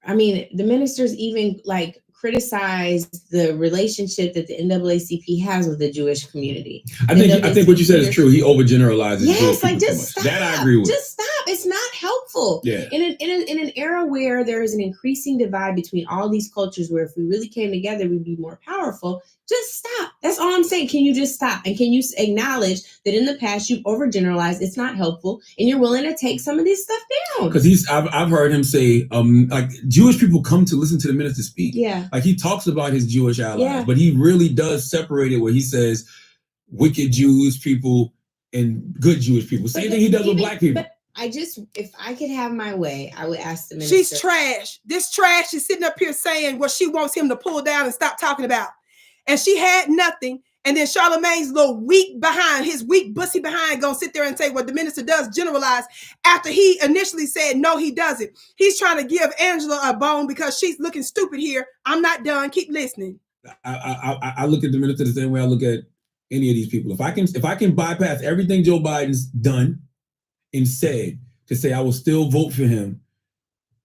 I mean, the ministers even like criticized the relationship that the NAACP has with the Jewish community. I think what you said is true. He overgeneralizes. Yes, like just stop. That I agree with. Just stop. It's not helpful. Yeah. In an era where there is an increasing divide between all these cultures, where if we really came together, we'd be more powerful. Just stop. That's all I'm saying. Can you just stop? And can you acknowledge that in the past you've overgeneralized? It's not helpful, and you're willing to take some of this stuff down. Because I've heard him say, like, Jewish people come to listen to the minister speak. Yeah. Like, he talks about his Jewish allies, but he really does separate it where he says wicked Jewish people and good Jewish people. Same thing he does with Black people. But if I could have my way, I would ask the minister. She's trash. This trash is sitting up here saying what she wants him to pull down and stop talking about. And she had nothing. And then Charlemagne's little weak behind, his weak bussy behind, gonna sit there and say what the minister does generalize after he initially said, no, he doesn't. He's trying to give Angela a bone because she's looking stupid here. I'm not done. Keep listening. I look at the minister the same way I look at any of these people. If I can bypass everything Joe Biden's done and said to say I will still vote for him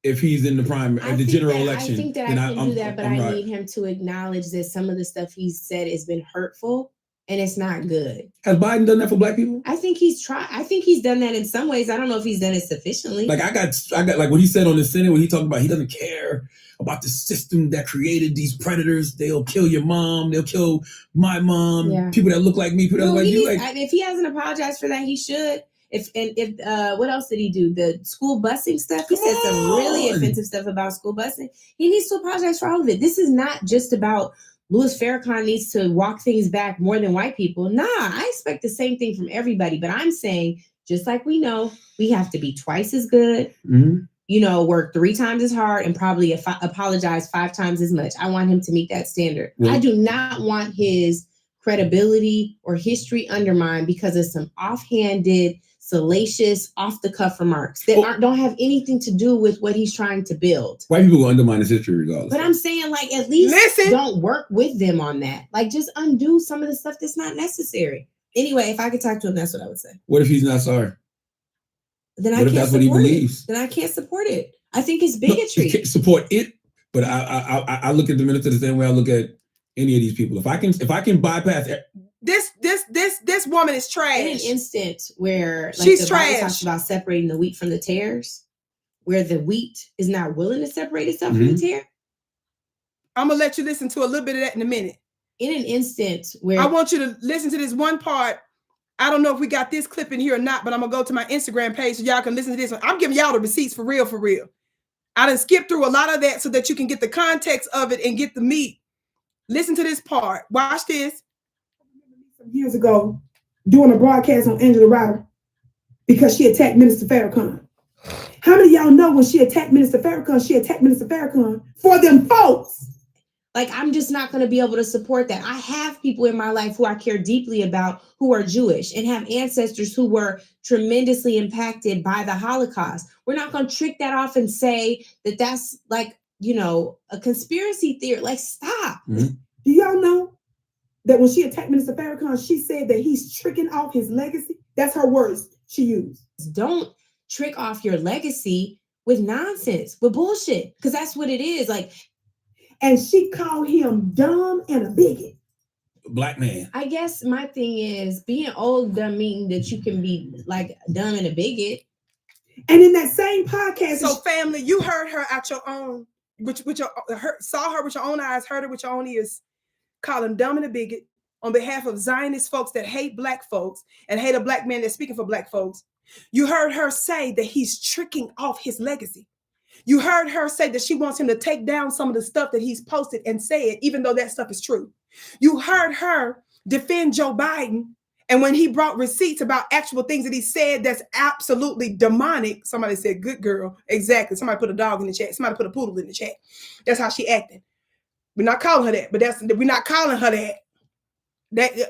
if he's in the primary, the general election. I think that I can do that, but I need him to acknowledge that some of the stuff he's said has been hurtful and it's not good. Has Biden done that for Black people? I think he's tried. I think he's done that in some ways. I don't know if he's done it sufficiently. Like I got like what he said on the Senate when he talked about he doesn't care about the system that created these predators. They'll kill your mom. They'll kill my mom. Yeah. People that look like me. People that look like you. If he hasn't apologized for that, he should. If what else did he do? The school busing stuff. He said some really offensive stuff about school busing. He needs to apologize for all of it. This is not just about Louis Farrakhan needs to walk things back more than white people. Nah, I expect the same thing from everybody. But I'm saying, just like we know, we have to be twice as good. Mm-hmm. You know, work 3 times as hard and probably apologize 5 times as much. I want him to meet that standard. Yeah. I do not want his credibility or history undermined because of some offhanded, salacious, off-the-cuff remarks that don't have anything to do with what he's trying to build. White people will undermine his history regardless. But I'm saying, like, at least don't work with them on that. Like, just undo some of the stuff that's not necessary. Anyway, if I could talk to him, that's what I would say. What if he's not sorry? Then I can't support it. Then I can't support it. I think it's bigotry. You can't support it, but I look at the minister the same way I look at any of these people. If I can bypass it. This woman is trash. In an instant where she's the trash. Bible talks about separating the wheat from the tares, where the wheat is not willing to separate itself from the tare. I'm gonna let you listen to a little bit of that in a minute. In an instant where I want you to listen to this one part. I don't know if we got this clip in here or not, but I'm gonna go to my Instagram page so y'all can listen to this one. I'm giving y'all the receipts for real, for real. I done skipped through a lot of that so that you can get the context of it and get the meat. Listen to this part. Watch this. Years ago, doing a broadcast on Angela Ryder because she attacked Minister Farrakhan. How many of y'all know when she attacked Minister Farrakhan for them folks? Like, I'm just not going to be able to support that. I have people in my life who I care deeply about who are Jewish and have ancestors who were tremendously impacted by the Holocaust. We're not going to trick that off and say that that's like a conspiracy theory. Like, stop. Mm-hmm. Do y'all know that when she attacked Minister Farrakhan, she said that he's tricking off his legacy? That's her words she used. Don't trick off your legacy with nonsense, with bullshit, because that's what it is. Like, and she called him dumb and a bigot. Black man. I guess my thing is, being old doesn't mean that you can be like dumb and a bigot. And in that same podcast, so family, you heard her at your own, saw her with your own eyes, heard her with your own ears, call him dumb and a bigot on behalf of Zionist folks that hate Black folks and hate a Black man that's speaking for Black folks. You heard her say that he's tricking off his legacy. You heard her say that she wants him to take down some of the stuff that he's posted and said, even though that stuff is true. You heard her defend Joe Biden. And when he brought receipts about actual things that he said that's absolutely demonic, somebody said, good girl. Exactly. Somebody put a dog in the chat. Somebody put a poodle in the chat. That's how she acted. We're not calling her that, but we're not calling her that.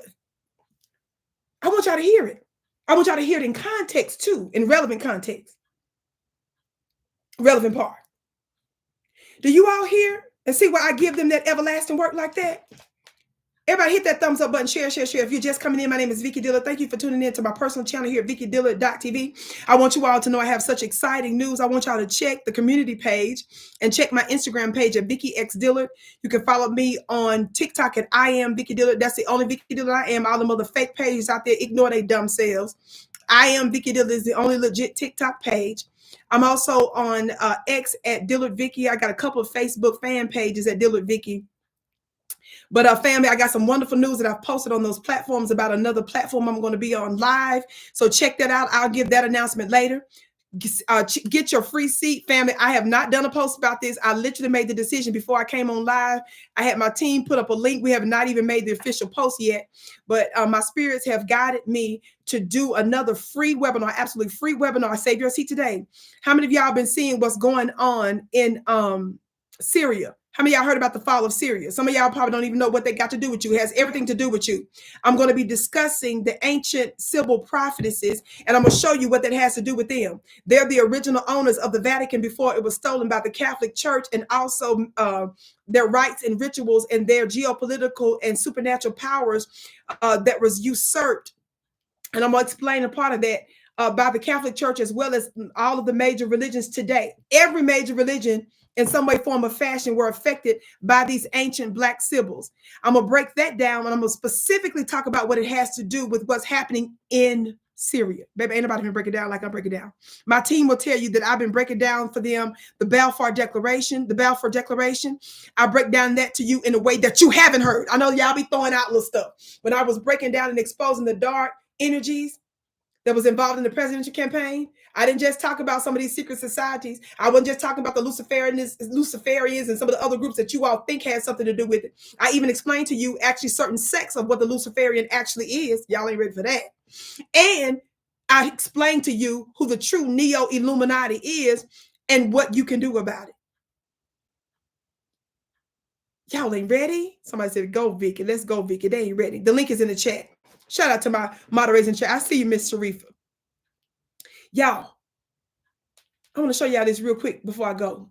I want y'all to hear it. I want y'all to hear it in context too, in relevant context. Relevant part. Do you all hear and see why I give them that everlasting work like that? Everybody hit that thumbs up button, share. If you're just coming in, my name is Vicki Dillard. Thank you for tuning in to my personal channel here at VickiDillard.tv. I want you all to know I have such exciting news. I want y'all to check the community page and check my Instagram page at Vicki X Dillard. You can follow me on TikTok at I am Vicki Dillard. That's the only Vicki Dillard I am. All the other fake pages out there, ignore they dumb selves. I am Vicki Dillard is the only legit TikTok page. I'm also on X at Dillard Vicki. I got a couple of Facebook fan pages at Dillard Vicki. But family, I got some wonderful news that I've posted on those platforms about another platform I'm going to be on live. So check that out. I'll give that announcement later. Get your free seat, family. I have not done a post about this. I literally made the decision before I came on live. I had my team put up a link. We have not even made the official post yet, but my spirits have guided me to do another free webinar, absolutely free webinar. Save your seat today. How many of y'all been seeing what's going on in Syria? How many of y'all heard about the fall of Syria? Some of y'all probably don't even know what they got to do with you. It has everything to do with you. I'm going to be discussing the ancient Sybil prophetesses, and I'm going to show you what that has to do with them. They're the original owners of the Vatican before it was stolen by the Catholic Church, and also their rites and rituals and their geopolitical and supernatural powers that was usurped. And I'm going to explain a part of that by the Catholic Church, as well as all of the major religions today. Every major religion in some way, form, or fashion were affected by these ancient Black Sibyls. I'm going to break that down, and I'm going to specifically talk about what it has to do with what's happening in Syria. Baby, ain't nobody been breaking it down like I break it down. My team will tell you that I've been breaking down for them the Balfour Declaration. I break down that to you in a way that you haven't heard. I know y'all be throwing out little stuff. When I was breaking down and exposing the dark energies that was involved in the presidential campaign, I didn't just talk about some of these secret societies. I wasn't just talking about the Luciferians and some of the other groups that you all think has something to do with it. I even explained to you actually certain sects of what the Luciferian actually is. Y'all ain't ready for that. And I explained to you who the true neo-Illuminati is and what you can do about it. Y'all ain't ready? Somebody said, go, Vicki. Let's go, Vicki. They ain't ready. The link is in the chat. Shout out to my moderators in chat. I see you, Miss Sharifa. Y'all, I want to show y'all this real quick before I go.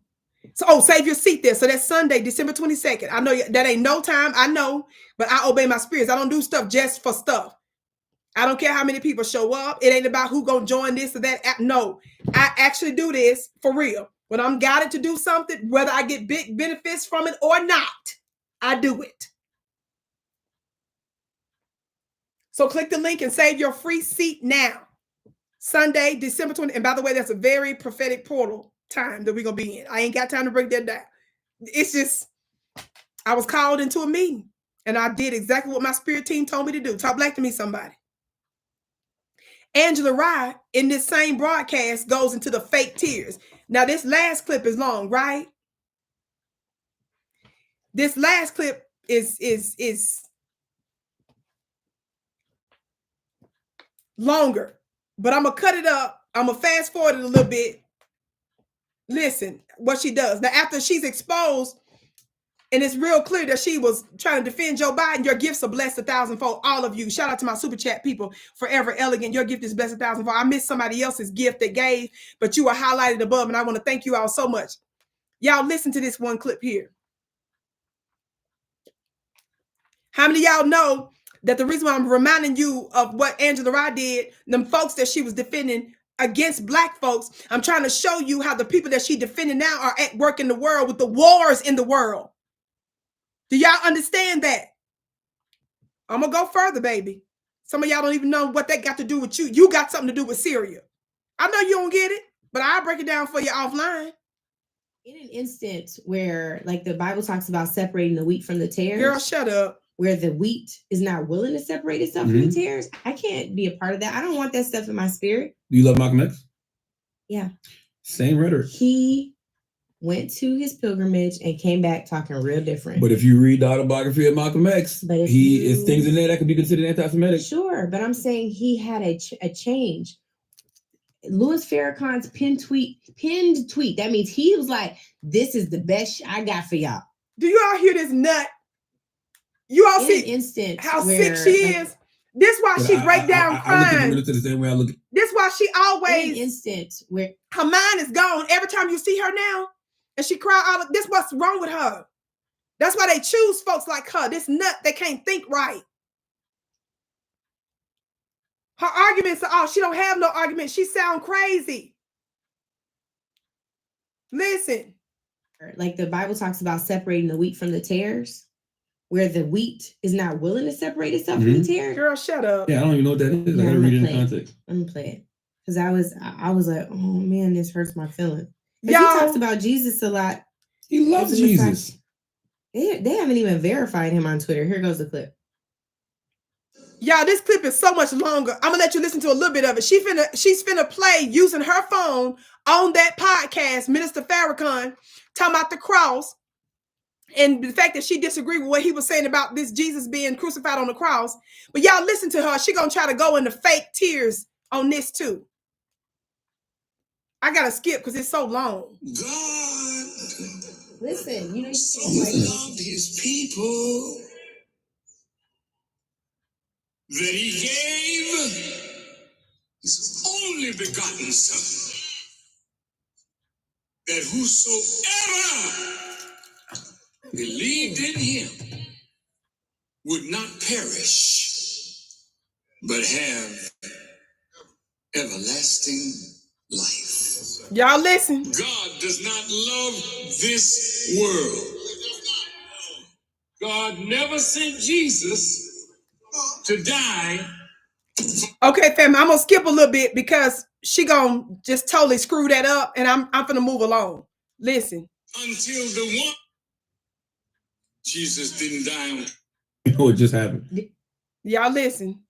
So, save your seat there. So that's Sunday, December 22nd. I know that ain't no time. I know, but I obey my spirits. I don't do stuff just for stuff. I don't care how many people show up. It ain't about who gonna join this or that. No, I actually do this for real. When I'm guided to do something, whether I get big benefits from it or not, I do it. So click the link and save your free seat now. Sunday, December 20th. And by the way, that's a very prophetic portal time that we're going to be in. I ain't got time to break that down. It's just, I was called into a meeting and I did exactly what my spirit team told me to do. Talk black to me, somebody. Angela Rye in this same broadcast goes into the fake tears. Now, this last clip is long, right? This last clip is longer. But I'm going to cut it up. I'm going to fast forward it a little bit. Listen, what she does. Now, after she's exposed, and it's real clear that she was trying to defend Joe Biden, your gifts are blessed 1,000-fold. All of you. Shout out to my super chat people. Forever Elegant. Your gift is blessed 1,000-fold. I missed somebody else's gift that gave, but you were highlighted above, and I want to thank you all so much. Y'all listen to this one clip here. How many of y'all know that the reason why I'm reminding you of what Angela Rye did, them folks that she was defending against black folks, I'm trying to show you how the people that she defending now are at work in the world with the wars in the world. Do y'all understand that? I'm going to go further, baby. Some of y'all don't even know what that got to do with you. You got something to do with Syria. I know you don't get it, but I'll break it down for you offline. In an instance where, like, the Bible talks about separating the wheat from the tares. Girl, shut up. Where the wheat is not willing to separate itself from the tares. I can't be a part of that. I don't want that stuff in my spirit. Do you love Malcolm X? Yeah. Same rhetoric. He went to his pilgrimage and came back talking real different. But if you read the autobiography of Malcolm X, he is things in there that could be considered anti-Semitic. Sure, but I'm saying he had a change. Louis Farrakhan's pinned tweet. That means he was like, "This is the best I got for y'all." Do you all hear this nut? You all in see how sick she is? This why she break down crying. I look at the same way I look at. This why she always in an instance where her mind is gone. Every time you see her now, and she cry all of this, what's wrong with her? That's why they choose folks like her. This nut, they can't think right. Her arguments are, she don't have no argument. She sound crazy. Listen. Like the Bible talks about separating the wheat from the tares, where the wheat is not willing to separate itself from the tares. Girl, shut up. Yeah, I don't even know what that is. I gotta read it in context. Let me play it. Because I was like, oh man, this hurts my feelings. He Y'all, talks about Jesus a lot. He loves Jesus. They haven't even verified him on Twitter. Here goes the clip. Y'all, this clip is so much longer. I'm gonna let you listen to a little bit of it. She's finna play using her phone on that podcast, Minister Farrakhan, talking about the cross and the fact that she disagreed with what he was saying about this Jesus being crucified on the cross. But y'all listen to her. She gonna try to go into fake tears on this too. I gotta skip because it's so long. God, listen, you know, so loved his people that he gave his only begotten Son, that whosoever believed in him would not perish, but have everlasting life. Y'all listen. God does not love this world. God never sent Jesus to die. Okay, family, I'm gonna skip a little bit because she gonna just totally screw that up, and I'm gonna move along. Listen. Until the one Jesus didn't die on. You know what just happened? Y'all listen.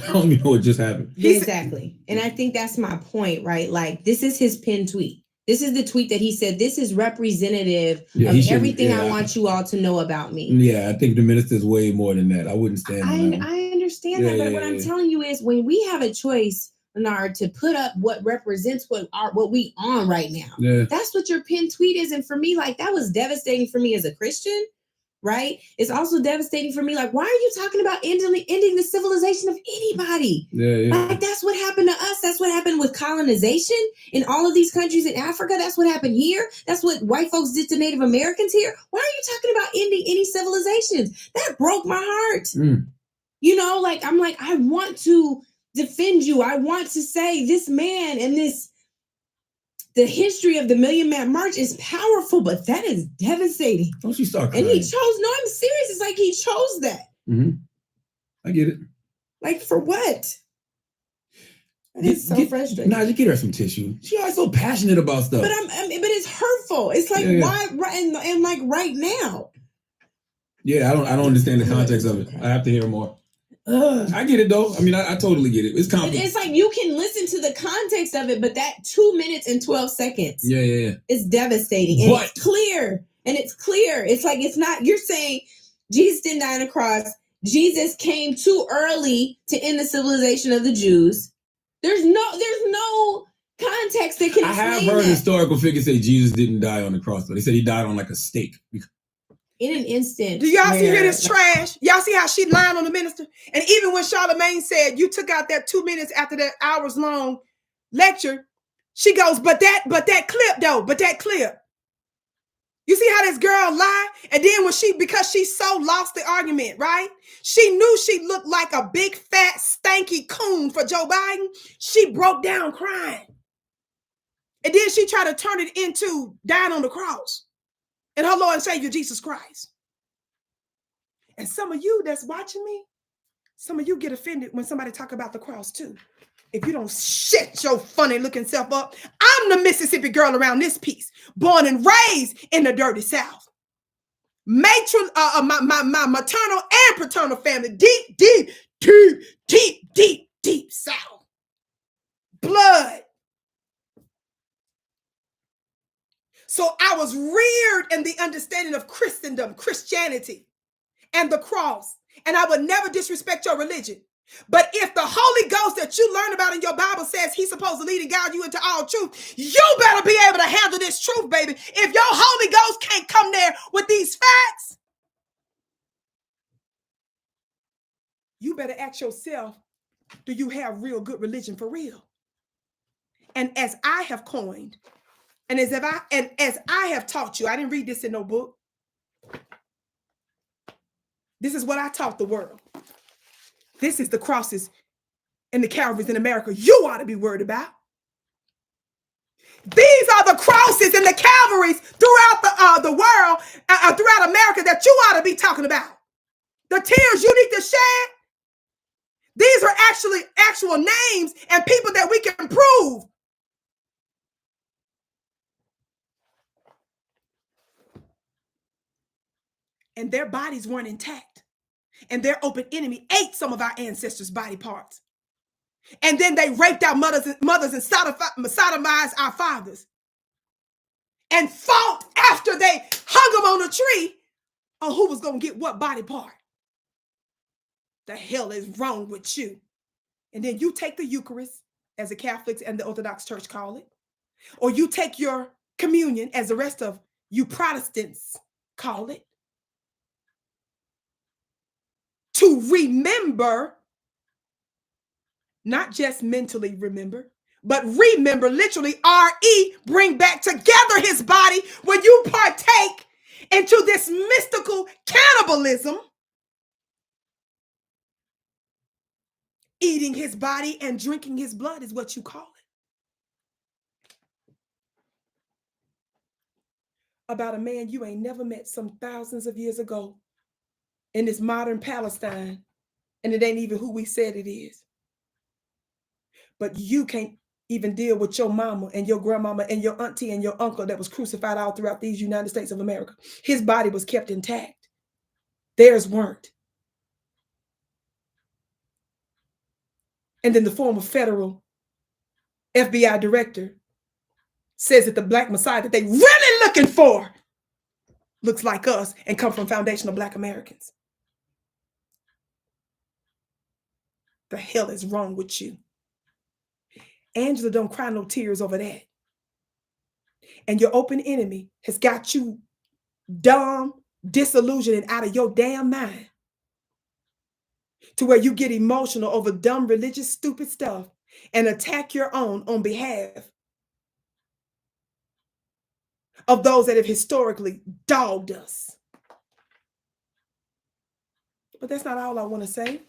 I don't even know what just happened. Exactly. And I think that's my point, right? Like, this is his pinned tweet. This is the tweet that he said, this is representative of everything I want you all to know about me. Yeah, I think the minister's way more than that. I wouldn't stand that. I understand that, but what I'm telling you is when we have a choice, Bernard, to put up what represents what we on right now, that's what your pinned tweet is. And for me, like, that was devastating for me as a Christian. Right? It's also devastating for me. Like, why are you talking about ending the civilization of anybody? Like, that's what happened to us. That's what happened with colonization in all of these countries in Africa. That's what happened here. That's what white folks did to Native Americans here. Why are you talking about ending any civilizations? That broke my heart. You know, like, I'm like, I want to defend you. I want to say this man and the history of the Million Man March is powerful, but that is devastating. Don't you start crying. And he chose, no, I'm serious. It's like he chose that. I get it. Like, for what? It's so frustrating. Nah, just get her some tissue. She always so passionate about stuff. But but it's hurtful. It's like, why, and like right now. Yeah, I don't understand the context of it. I have to hear more. I get it though. I mean, I totally get it. It's complicated. It's like you can listen to the context of it, but that 2 minutes and 12 seconds. Yeah. It's devastating. And it's clear. It's like, it's not, you're saying Jesus didn't die on the cross. Jesus came too early to end the civilization of the Jews. There's no context that can explain that. I have heard historical figures say Jesus didn't die on the cross, but they said he died on like a stake. In an instant. Do y'all see here this trash? Y'all see how she lying on the minister? And even when Charlemagne said you took out that 2 minutes after that hours long lecture, she goes, but that clip though, but that clip. You see how this girl lied? And then because she so lost the argument, right? She knew she looked like a big, fat, stanky coon for Joe Biden. She broke down crying. And then she tried to turn it into dying on the cross and her Lord and Savior, Jesus Christ. And some of you that's watching me, some of you get offended when somebody talk about the cross too. If you don't shut your funny looking self up, I'm the Mississippi girl around this piece, born and raised in the dirty South. Matron, my maternal and paternal family, deep South. Blood. So I was reared in the understanding of Christendom, Christianity, and the cross. And I would never disrespect your religion. But if the Holy Ghost that you learn about in your Bible says he's supposed to lead and guide you into all truth, you better be able to handle this truth, baby. If your Holy Ghost can't come there with these facts, you better ask yourself, do you have real good religion for real? And as I have coined, and as I have taught you, I didn't read this in no book. This is what I taught the world. This is the crosses and the Calvaries in America you ought to be worried about. These are the crosses and the Calvaries throughout the world, throughout America that you ought to be talking about. The tears you need to shed. These are actual names and people that we can prove. And their bodies weren't intact. And their open enemy ate some of our ancestors' body parts. And then they raped our mothers and sodomized our fathers. And fought after they hung them on a tree on who was going to get what body part. The hell is wrong with you? And then you take the Eucharist, as the Catholics and the Orthodox Church call it. Or you take your communion, as the rest of you Protestants call it. To remember, not just mentally remember, but remember, literally, R-E, bring back together his body when you partake into this mystical cannibalism, eating his body and drinking his blood is what you call it. About a man you ain't never met some thousands of years ago in this modern Palestine, and it ain't even who we said it is. But you can't even deal with your mama and your grandmama and your auntie and your uncle that was crucified all throughout these United States of America. His body was kept intact. Theirs weren't. And then the former federal FBI director says that the Black Messiah that they really looking for looks like us and come from foundational Black Americans. The hell is wrong with you? Angela don't cry no tears over that. And your open enemy has got you dumb, disillusioned, and out of your damn mind to where you get emotional over dumb, religious, stupid stuff and attack your own on behalf of those that have historically dogged us. But that's not all I want to say.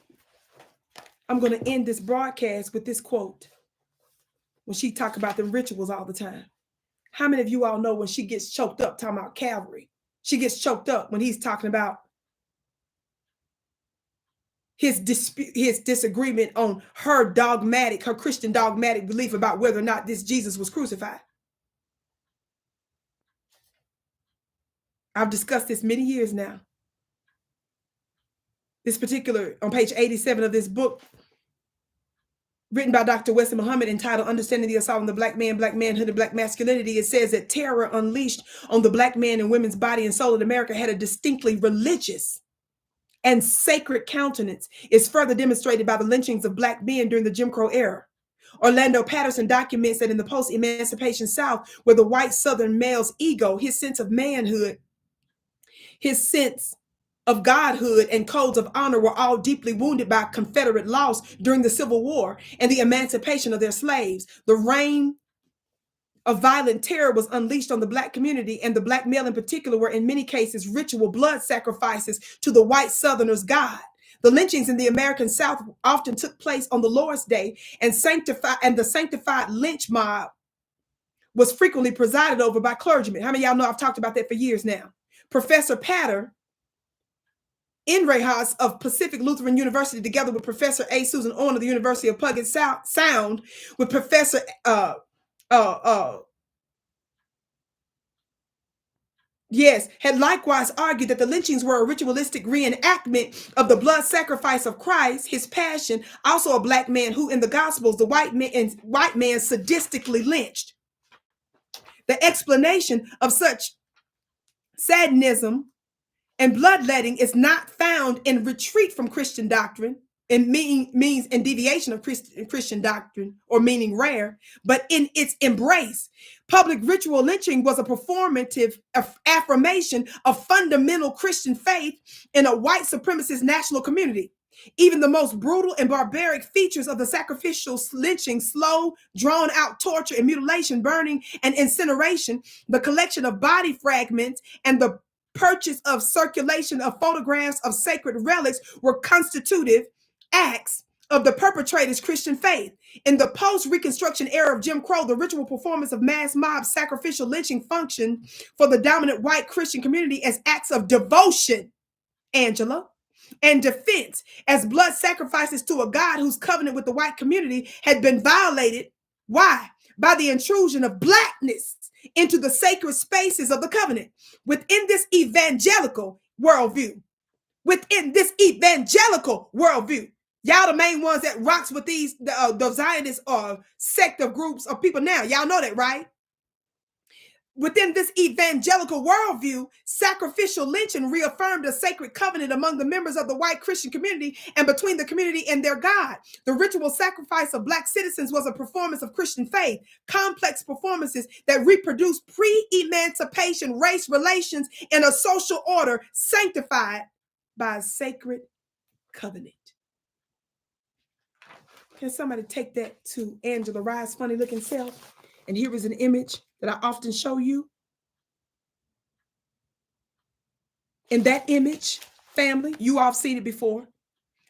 I'm going to end this broadcast with this quote. When she talk about the rituals all the time. How many of you all know when she gets choked up talking about Calvary? She gets choked up when he's talking about his disagreement on her Christian dogmatic belief about whether or not this Jesus was crucified. I've discussed this many years now. This particular, on page 87 of this book, written by Dr. Wesley Muhammad, entitled Understanding the Assault on the Black Man, Black Manhood, and Black Masculinity, it says that terror unleashed on the Black man and women's body and soul in America had a distinctly religious and sacred countenance. Is further demonstrated by the lynchings of Black men during the Jim Crow era. Orlando Patterson documents that in the post-emancipation South, where the white Southern male's ego, his sense of manhood, his sense of godhood and codes of honor were all deeply wounded by Confederate loss during the Civil War and the emancipation of their slaves. The reign of violent terror was unleashed on the Black community, and the Black male in particular were in many cases ritual blood sacrifices to the white Southerners' God. The lynchings in the American South often took place on the Lord's Day, and the sanctified lynch mob was frequently presided over by clergymen. How many of y'all know I've talked about that for years now? Professor Patter ENROLLMENT of Pacific Lutheran University, together with Professor A. Susan Orn of the University of Puget Sound, with Professor had likewise argued that the lynchings were a ritualistic reenactment of the blood sacrifice of Christ, his passion, also a Black man who in the Gospels, the white man sadistically lynched. The explanation of such sadinism and bloodletting is not found in retreat from Christian doctrine, and means in deviation of Christian doctrine, or meaning rare, but in its embrace. Public ritual lynching was a performative affirmation of fundamental Christian faith in a white supremacist national community. Even the most brutal and barbaric features of the sacrificial lynching, slow, drawn-out torture and mutilation, burning and incineration, the collection of body fragments, and the purchase of circulation of photographs of sacred relics were constitutive acts of the perpetrator's Christian faith. In the post-Reconstruction era of Jim Crow, the ritual performance of mass mob sacrificial lynching functioned for the dominant white Christian community as acts of devotion, Angela, and defense, as blood sacrifices to a God whose covenant with the white community had been violated. Why? By the intrusion of Blackness into the sacred spaces of the covenant. Within this evangelical worldview, y'all the main ones that rocks with these the Zionist sect of groups of people now. Y'all know that, right? Within this evangelical worldview, sacrificial lynching reaffirmed a sacred covenant among the members of the white Christian community and between the community and their God. The ritual sacrifice of Black citizens was a performance of Christian faith, complex performances that reproduced pre-emancipation race relations in a social order sanctified by a sacred covenant. Can somebody take that to Angela Rye's funny looking self? And here is an image that I often show you. In that image, family, you all have seen it before.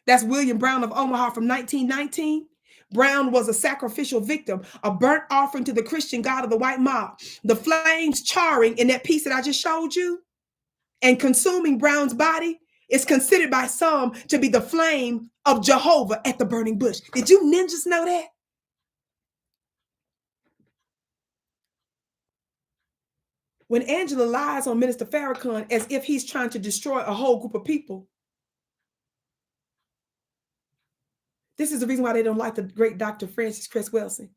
That's William Brown of Omaha from 1919. Brown was a sacrificial victim, a burnt offering to the Christian God of the white mob. The flames charring in that piece that I just showed you and consuming Brown's body is considered by some to be the flame of Jehovah at the burning bush. Did you ninjas know that? When Angela lies on Minister Farrakhan as if he's trying to destroy a whole group of people, this is the reason why they don't like the great Dr. Frances Cress Welsing.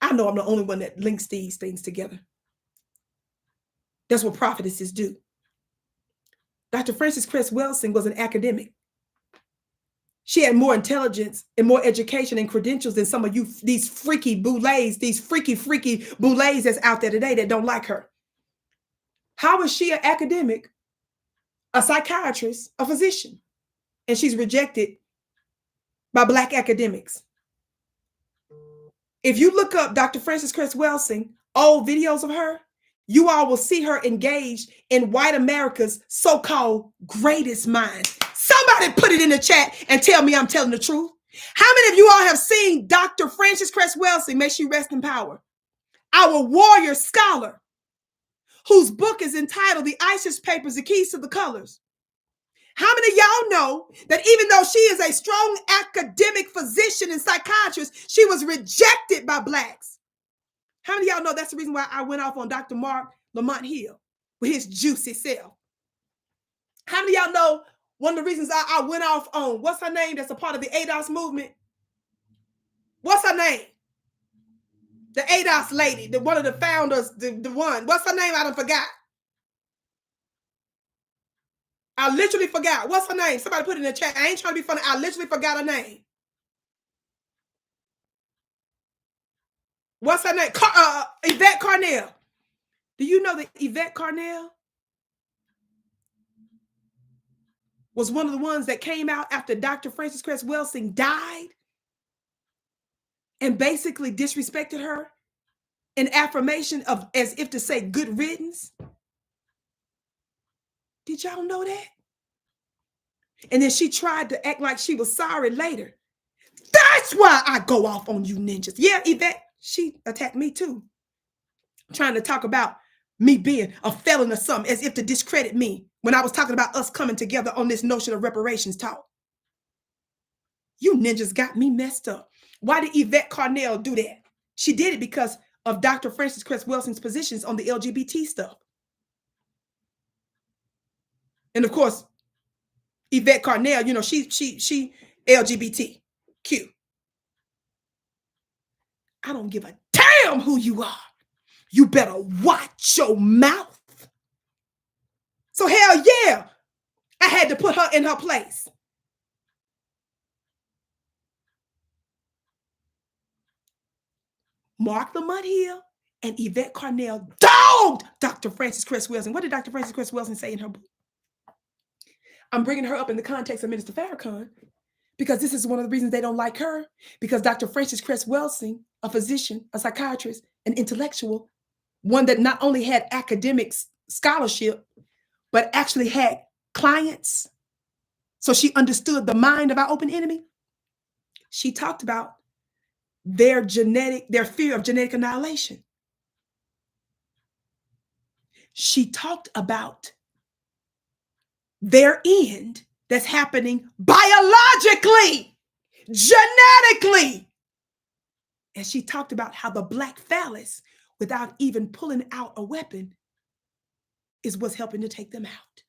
I know I'm the only one that links these things together. That's what prophetesses do. Dr. Frances Cress Welsing was an academic. She had more intelligence and more education and credentials than some of you, these freaky boulets, these freaky boulets that's out there today that don't like her. How is she an academic, a psychiatrist, a physician, and she's rejected by Black academics? If you look up Dr. Frances Cress Welsing, old videos of her, you all will see her engaged in white America's so-called greatest minds. Somebody put it in the chat and tell me I'm telling the truth. How many of you all have seen Dr. Frances Cress Welsing, may she rest in power, our warrior scholar, whose book is entitled The ISIS Papers, The Keys to the Colors? How many of y'all know that even though she is a strong academic physician and psychiatrist, she was rejected by Blacks? How many of y'all know that's the reason why I went off on Dr. Mark Lamont Hill with his juicy self? How many of y'all know one of the reasons I went off on, what's her name, that's a part of the ADOS movement? What's her name? The ADOS lady, one of the founders, the one. What's her name? I done forgot. I literally forgot. What's her name? Somebody put it in the chat. I ain't trying to be funny. I literally forgot her name. What's her name? Yvette Carnell. Do you know that Yvette Carnell was one of the ones that came out after Dr. Frances Cress Welsing died and basically disrespected her an affirmation of as if to say good riddance. Did y'all know that? And then she tried to act like she was sorry later. That's why I go off on you ninjas. Yeah, Yvette, she attacked me too. Trying to talk about me being a felon or something as if to discredit me when I was talking about us coming together on this notion of reparations talk. You ninjas got me messed up. Why did Yvette Carnell do that? She did it because of Dr. Frances Cress Welsing's positions on the LGBT stuff. And of course, Yvette Carnell, you know, she LGBTQ. I don't give a damn who you are. You better watch your mouth. So hell yeah, I had to put her in her place. Mark Lamont Hill and Yvette Carnell dogged Dr. Frances Cress Welsing. What did Dr. Frances Cress Welsing say in her book? I'm bringing her up in the context of Minister Farrakhan because this is one of the reasons they don't like her, because Dr. Frances Cress Welsing, a physician, a psychiatrist, an intellectual, one that not only had academic scholarship, but actually had clients. So she understood the mind of our open enemy. She talked about their fear of genetic annihilation. She talked about their end that's happening biologically, genetically. And she talked about how the black phallus, without even pulling out a weapon, is what's helping to take them out.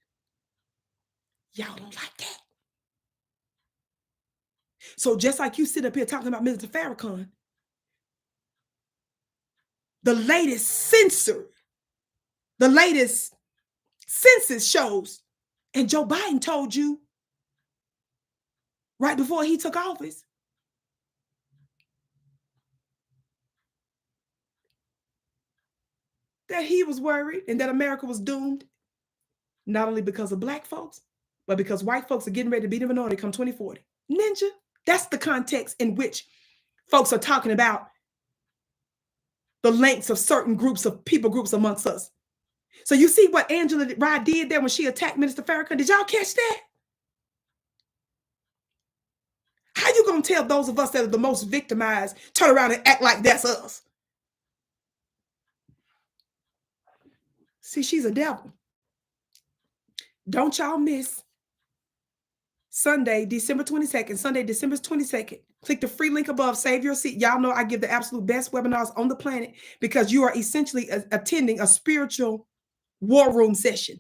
Y'all don't like that. So just like you sit up here talking about Mr. Farrakhan, the latest census shows, and Joe Biden told you right before he took office, that he was worried and that America was doomed, not only because of black folks, but because white folks are getting ready to be the minority come 2040. Ninja, that's the context in which folks are talking about the lengths of certain groups of people groups amongst us. So you see what Angela Rye did there when she attacked Minister Farrakhan? Did y'all catch that? How you gonna tell those of us that are the most victimized, turn around and act like that's us? See, she's a devil. Don't y'all miss Sunday, December 22nd. Sunday, December 22nd. Click the free link above, save your seat. Y'all know I give the absolute best webinars on the planet because you are essentially attending a spiritual war room session.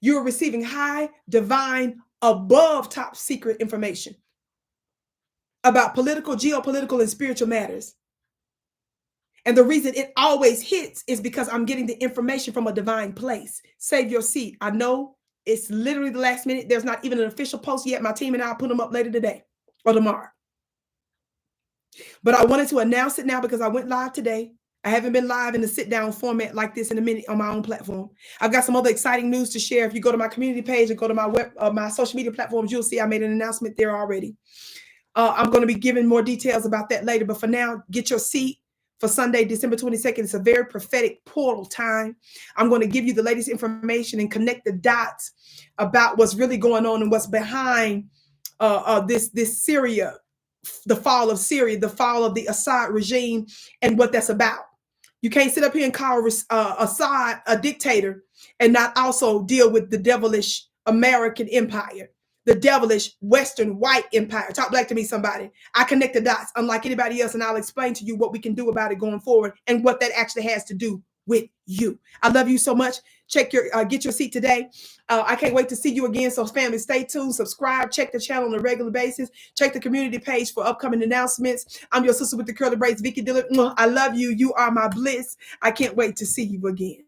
You are receiving high, divine, above top secret information about political, geopolitical, and spiritual matters. And the reason it always hits is because I'm getting the information from a divine place. Save your seat. I know it's literally the last minute. There's not even an official post yet. My team and I'll put them up later today or tomorrow. But I wanted to announce it now because I went live today. I haven't been live in the sit-down format like this in a minute on my own platform. I've got some other exciting news to share. If you go to my community page or go to my my social media platforms, you'll see I made an announcement there already. I'm going to be giving more details about that later. But for now, get your seat for Sunday, December 22nd. It's a very prophetic portal time. I'm going to give you the latest information and connect the dots about what's really going on and what's behind this Syria, the fall of Syria, the fall of the Assad regime, and what that's about. You can't sit up here and call Assad a dictator and not also deal with the devilish American empire, the devilish Western white empire. Talk black to me, somebody. I connect the dots unlike anybody else, and I'll explain to you what we can do about it going forward and what that actually has to do with you. I love you so much. Check your get your seat today. I can't wait to see you again. So family, stay tuned, subscribe, check the channel on a regular basis, check the community page for upcoming announcements. I'm your sister with the curly braids, Vicki Dillard. I love you. You are my bliss. I can't wait to see you again.